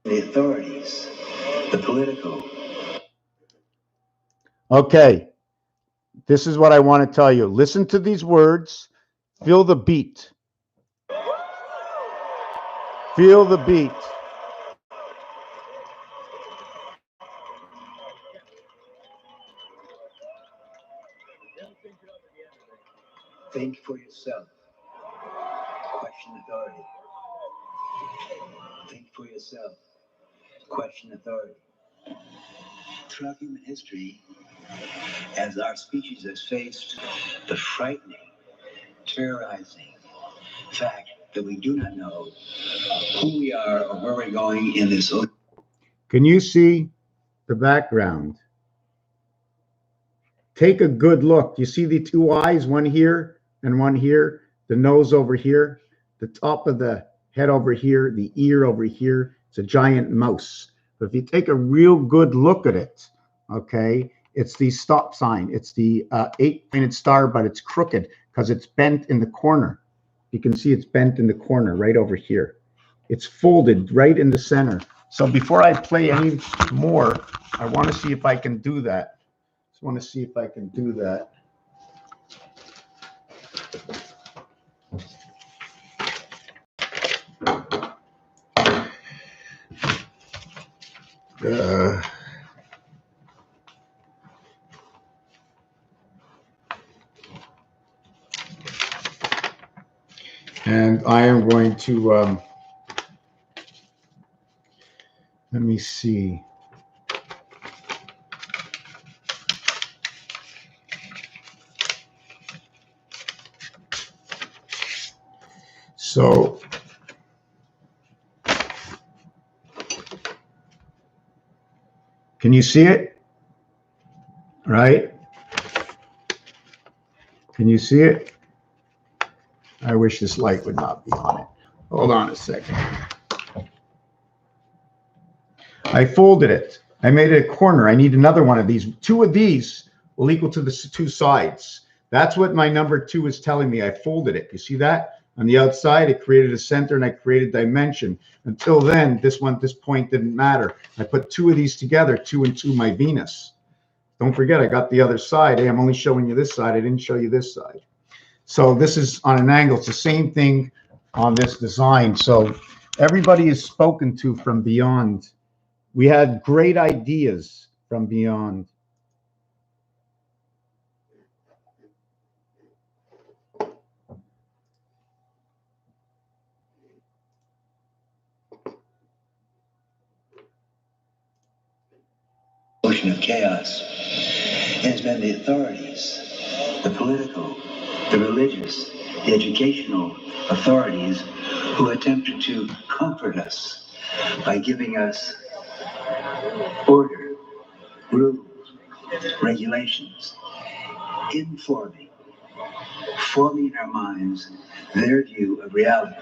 The authorities, the political. Okay, this is what I want to tell you. Listen to these words. Feel the beat. Feel the beat. Think for yourself. Question authority. Think for yourself. Question authority. Throughout human history, as our species has faced the frightening, terrorizing fact that we do not know who we are or where we're going in this ocean. Can you see the background? Take a good look. You see the two eyes, one here and one here, the nose over here, the top of the head over here, the ear over here. It's a giant mouse. But if you take a real good look at it, okay, it's the stop sign. It's the 8-pointed star, but it's crooked because it's bent in the corner. You can see it's bent in the corner right over here. It's folded right in the center. So before I play any more, I want to see if I can do that. Just want to see if I can do that. And I am going to, let me see. So, can you see it? Right? Can you see it? I wish this light would not be on it. Hold on a second. I folded it. I made it a corner. I need another one of these. 2 of these will equal to the 2 sides. That's what my number 2 is telling me. I folded it. You see that? On the outside, it created a center and I created dimension. Until then, this point didn't matter. I put 2 of these together, 2 and 2, my Venus. Don't forget, I got the other side. Hey, I'm only showing you this side. I didn't show you this side. So this is on an angle. It's the same thing on this design. So everybody is spoken to from beyond. We had great ideas from beyond. Ocean of chaos. It has been the authorities, the political, the religious, the educational authorities who attempted to comfort us by giving us order, rules, regulations, forming in our minds their view of reality.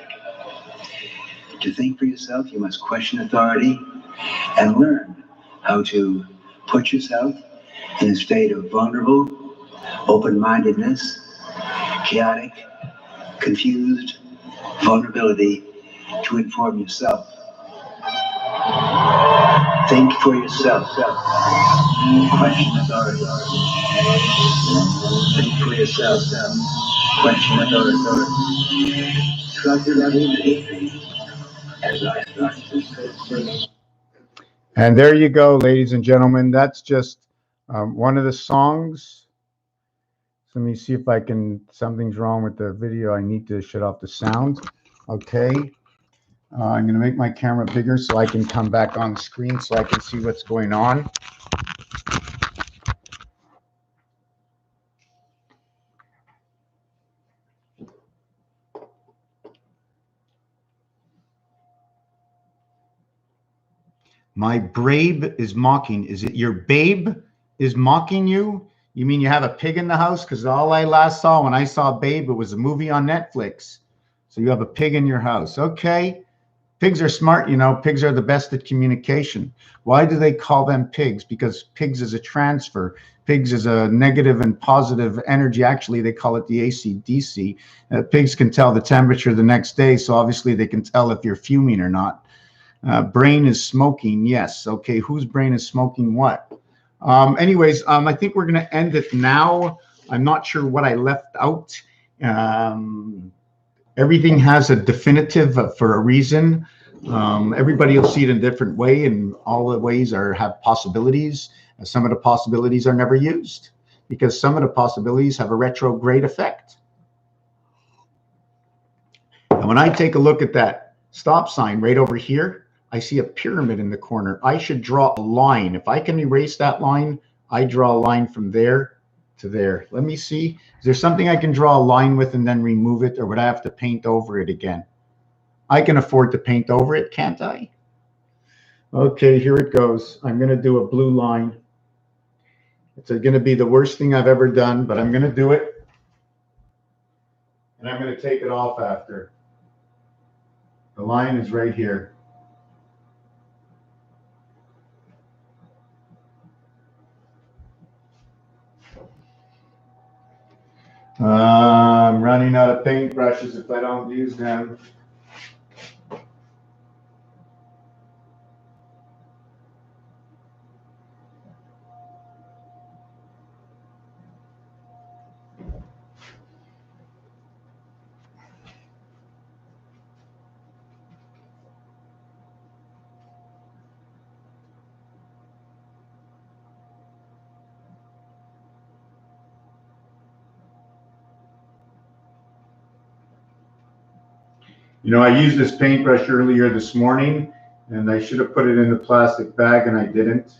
To think for yourself, you must question authority and learn how to put yourself in a state of vulnerable, open-mindedness, chaotic, confused vulnerability to inform yourself. Think for yourself. Question authority. Think for yourself. Question authority. Trust everything as I trust. And there you go, ladies and gentlemen. That's just one of the songs. So let me see if I can, something's wrong with the video. I need to shut off the sound. Okay. I'm going to make my camera bigger so I can come back on the screen so I can see what's going on. My babe is mocking. Is it your babe is mocking you? You mean you have a pig in the house? Because all I last saw when I saw Babe, it was a movie on Netflix. So you have a pig in your house. Okay. Pigs are smart, you know. Pigs are the best at communication. Why do they call them pigs? Because pigs is a transfer. Pigs is a negative and positive energy. Actually, they call it the AC/DC. Pigs can tell the temperature the next day. So obviously they can tell if you're fuming or not. Brain is smoking. Yes. Okay. Whose brain is smoking what? Anyways, I think we're going to end it now. I'm not sure what I left out. Everything has a definitive for a reason. Everybody will see it in a different way, and all the ways have possibilities. Some of the possibilities are never used because some of the possibilities have a retrograde effect. And when I take a look at that stop sign right over here, I see a pyramid in the corner. I should draw a line. If I can erase that line, I draw a line from there to there. Let me see. Is there something I can draw a line with and then remove it, or would I have to paint over it again? I can afford to paint over it, can't I? Okay, here it goes. I'm going to do a blue line. It's going to be the worst thing I've ever done, but I'm going to do it. And I'm going to take it off after. The line is right here. I'm running out of paintbrushes if I don't use them. You know, I used this paintbrush earlier this morning, and I should have put it in the plastic bag, and I didn't.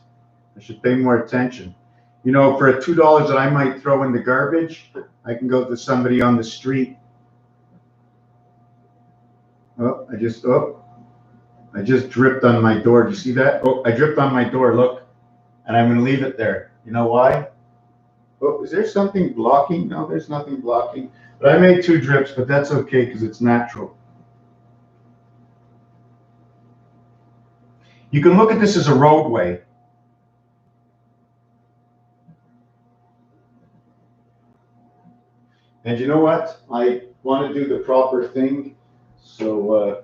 I should pay more attention. You know, for a $2 that I might throw in the garbage, I can go to somebody on the street. Oh, I just dripped on my door. Do you see that? Oh, I dripped on my door, look. And I'm going to leave it there. You know why? Oh, is there something blocking? No, there's nothing blocking. But I made 2 drips, but that's okay because it's natural. You can look at this as a roadway. And you know what? I want to do the proper thing. So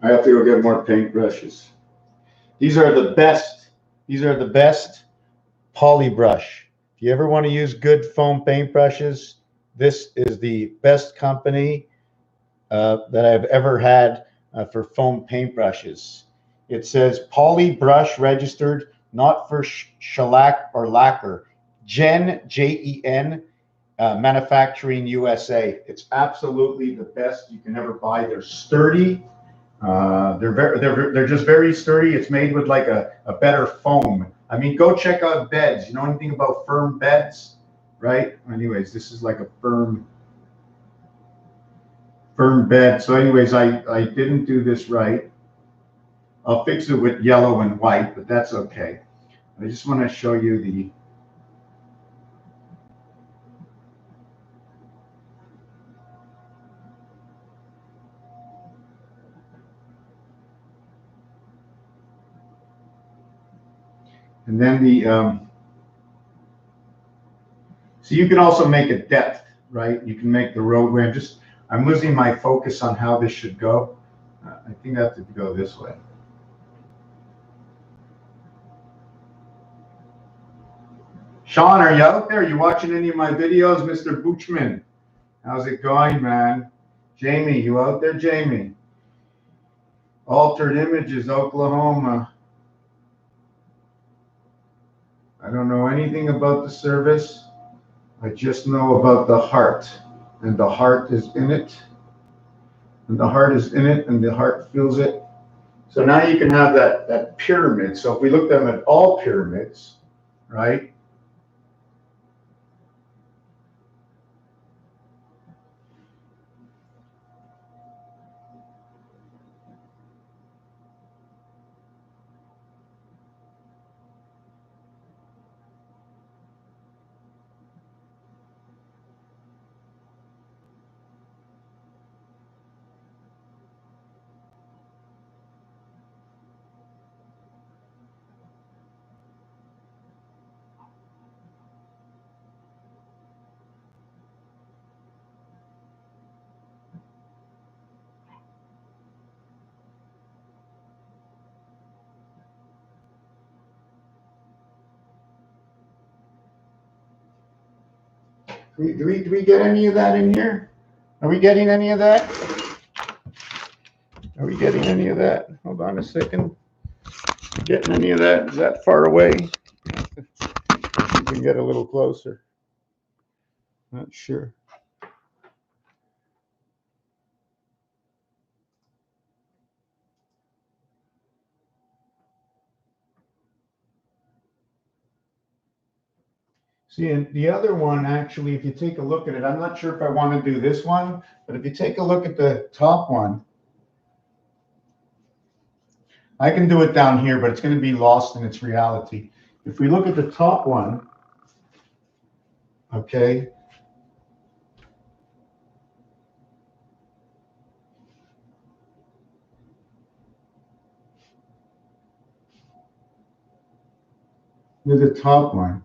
I have to go get more paintbrushes. These are the best. These are the best poly brush. If you ever want to use good foam paintbrushes, this is the best company that I've ever had for foam paintbrushes. It says poly brush registered, not for shellac or lacquer. Gen, Jen, manufacturing USA. It's absolutely the best you can ever buy. They're sturdy. They're just very sturdy. It's made with like a better foam. I mean, go check out beds. You know anything about firm beds, right? Anyways, this is like a firm bed. So anyways, I didn't do this right. I'll fix it with yellow and white, but that's okay. I just want to show you the and then the so you can also make a depth, right? You can make the roadway. I'm losing my focus on how this should go. I think I have to go this way. Sean, are you out there? Are you watching any of my videos, Mr. Boochman? How's it going, man? Jamie, you out there, Jamie? Altered Images, Oklahoma. I don't know anything about the service. I just know about the heart, and the heart is in it, and the heart is in it, and the heart feels it. So now you can have that pyramid. So if we look at all pyramids, right? Do we get any of that in here? Are we getting any of that? Are we getting any of that? Hold on a second. Getting any of that? Is that far away? You can get a little closer. Not sure. See, and the other one, actually, if you take a look at it, I'm not sure if I want to do this one, but if you take a look at the top one, I can do it down here, but it's going to be lost in its reality. If we look at the top one, okay, look at the top one.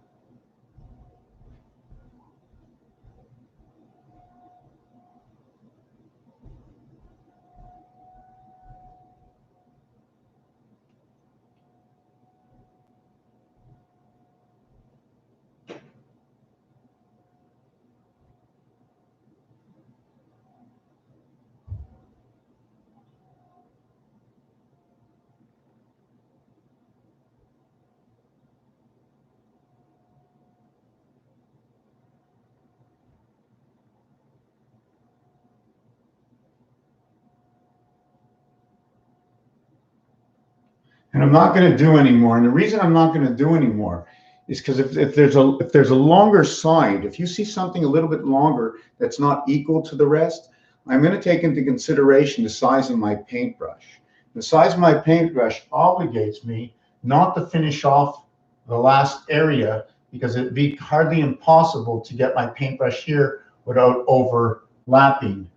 And I'm not going to do anymore. And the reason I'm not going to do anymore is because if there's a longer side, if you see something a little bit longer that's not equal to the rest, I'm going to take into consideration the size of my paintbrush. The size of my paintbrush obligates me not to finish off the last area because it'd be hardly impossible to get my paintbrush here without overlapping.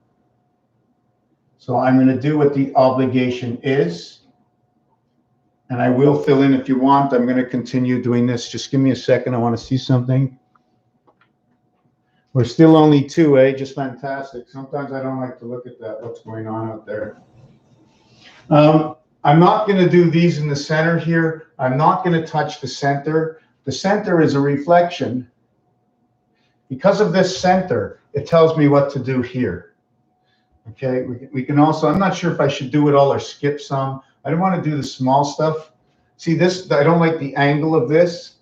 So I'm going to do what the obligation is. And I will fill in if you want. I'm going to continue doing this. Just give me a second. I want to see something. We're still only 2, eh? Just fantastic. Sometimes I don't like to look at that, what's going on out there. I'm not going to do these in the center here. I'm not going to touch the center. The center is a reflection. Because of this center, it tells me what to do here. Okay, we can also, I'm not sure if I should do it all or skip some. I don't want to do the small stuff. See this, I don't like the angle of this.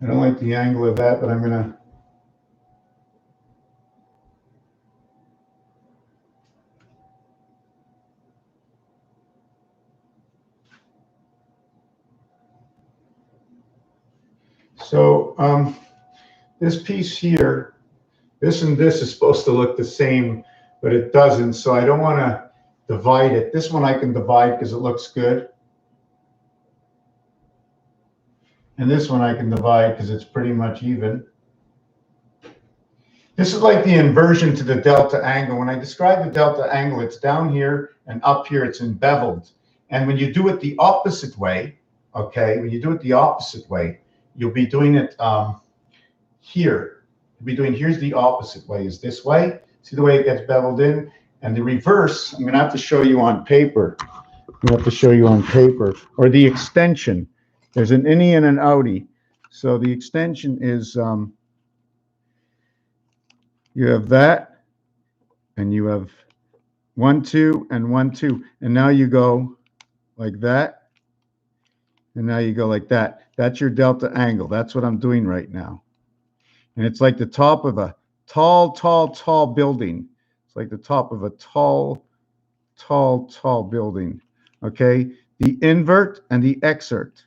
I don't like the angle of that, but I'm going to. So this piece here, this and this is supposed to look the same, but it doesn't. So I don't want to divide it. This one I can divide because it looks good. And this one I can divide because it's pretty much even. This is like the inversion to the delta angle. When I describe the delta angle, it's down here and up here, it's embeveled. And when you do it the opposite way, okay, when you do it the opposite way, you'll be doing it here. You'll be doing, here's the opposite way, is this way. See the way it gets beveled in? And the reverse, I'm going to have to show you on paper. I'm going to have to show you on paper. Or the extension. There's an innie and an outie. So the extension is, you have that, and you have 1, 2, and 1, 2. And now you go like that. And now you go like that. That's your delta angle. That's what I'm doing right now. And it's like the top of a tall, tall, tall building. It's like the top of a tall, tall, tall building. Okay? The invert and the exert.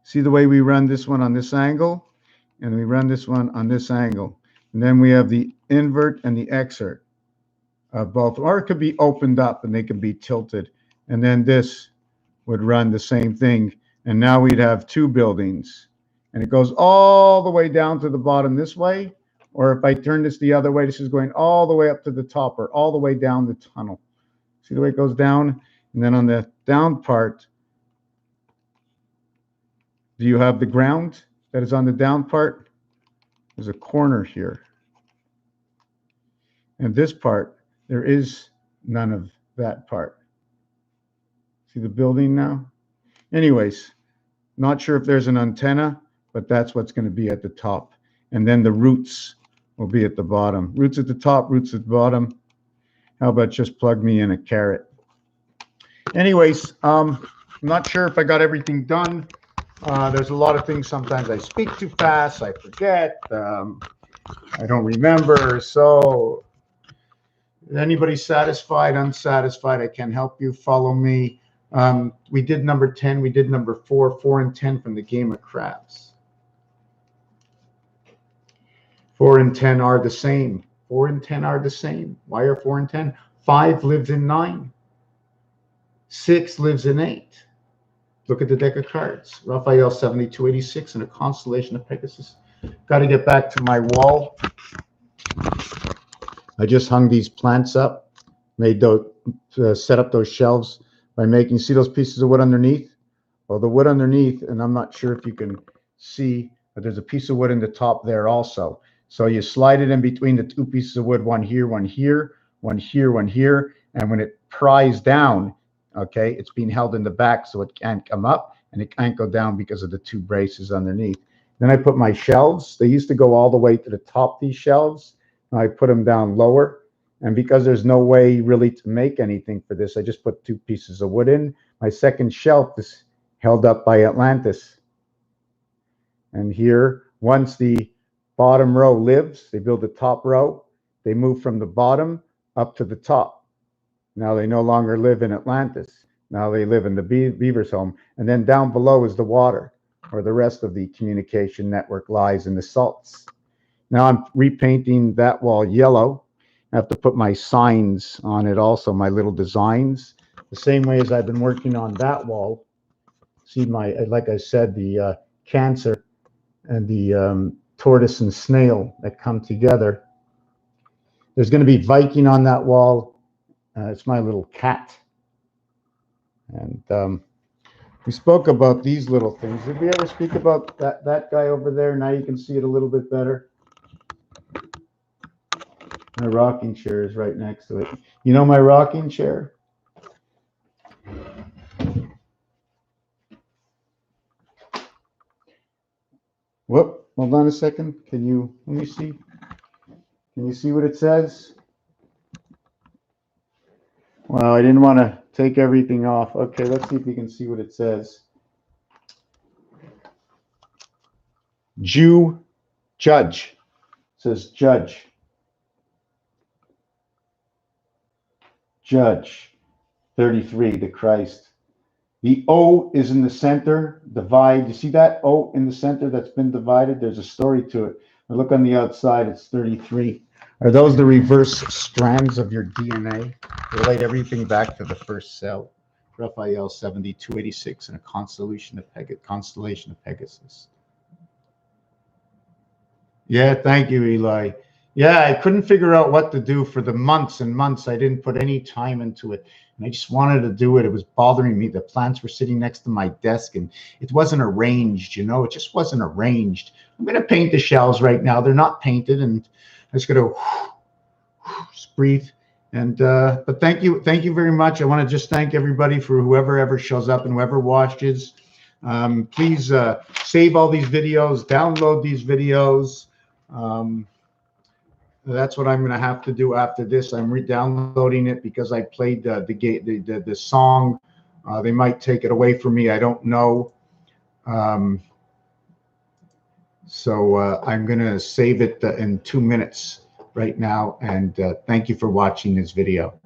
See the way we run this one on this angle? And we run this one on this angle. And then we have the invert and the exert of both. Or it could be opened up and they can be tilted. And then this would run the same thing. And now we'd have 2 buildings. And it goes all the way down to the bottom this way. Or if I turn this the other way, this is going all the way up to the top or all the way down the tunnel. See the way it goes down? And then on the down part, do you have the ground that is on the down part? There's a corner here. And this part, there is none of that part. See the building now? Anyways, not sure if there's an antenna, but that's what's going to be at the top. And then the roots will be at the bottom. Roots at the top, roots at the bottom. How about just plug me in a carrot? Anyways, I'm not sure if I got everything done. There's a lot of things. Sometimes I speak too fast. I forget. I don't remember. So is anybody satisfied, unsatisfied? I can help you. Follow me. We did number 10. We did number 4, 4 and 10 from the game of craps. 4 and 10 are the same. 4 and 10 are the same. Why are 4 and 10? 5 lives in 9. 6 lives in 8. Look at the deck of cards. Raphael 7286 and a constellation of Pegasus. Got to get back to my wall. I just hung these plants up. Made those, set up those shelves by making, see those pieces of wood underneath? Well, the wood underneath, and I'm not sure if you can see, but there's a piece of wood in the top there also. So you slide it in between the 2 pieces of wood, one here, one here, one here, one here. And when it pries down, okay, it's being held in the back so it can't come up and it can't go down because of the 2 braces underneath. Then I put my shelves. They used to go all the way to the top, these shelves. Now I put them down lower. And because there's no way really to make anything for this, I just put 2 pieces of wood in. My second shelf is held up by Atlantis. And here, once the bottom row lives, they build the top row. They move from the bottom up to the top. Now they no longer live in Atlantis. Now they live in the beaver's home. And then down below is the water, where the rest of the communication network lies in the salts. Now I'm repainting that wall yellow. I have to put my signs on it also, my little designs, the same way as I've been working on that wall. See my, like I said, the Cancer and the tortoise and snail that come together. There's going to be Viking on that wall. It's my little cat. And we spoke about these little things. Did we ever speak about that guy over there? Now you can see it a little bit better. My rocking chair is right next to it. You know my rocking chair? Whoop, hold on a second. Let me see. Can you see what it says? Well, I didn't want to take everything off. Okay, let's see if you can see what it says. Judge. It says judge. Judge. 33, the Christ. The O is in the center, divide. You see that O in the center that's been divided? There's a story to it. But look on the outside, it's 33. Are those the reverse strands of your DNA? Relate everything back to the first cell. Raphael 7286 and a constellation of Pegasus. Yeah, thank you, Eli. Yeah, I couldn't figure out what to do for the months and months. I didn't put any time into it. And I just wanted to do it. It was bothering me. The plants were sitting next to my desk and it wasn't arranged, you know, it just wasn't arranged. I'm going to paint the shells right now. They're not painted, and I'm just going to just breathe. And but thank you very much. I want to just thank everybody for whoever ever shows up and whoever watches. Please save all these videos, download these videos. That's what I'm going to have to do after this. I'm re-downloading it because I played the song. They might take it away from me. I don't know. So I'm going to save it in 2 minutes right now. And thank you for watching this video.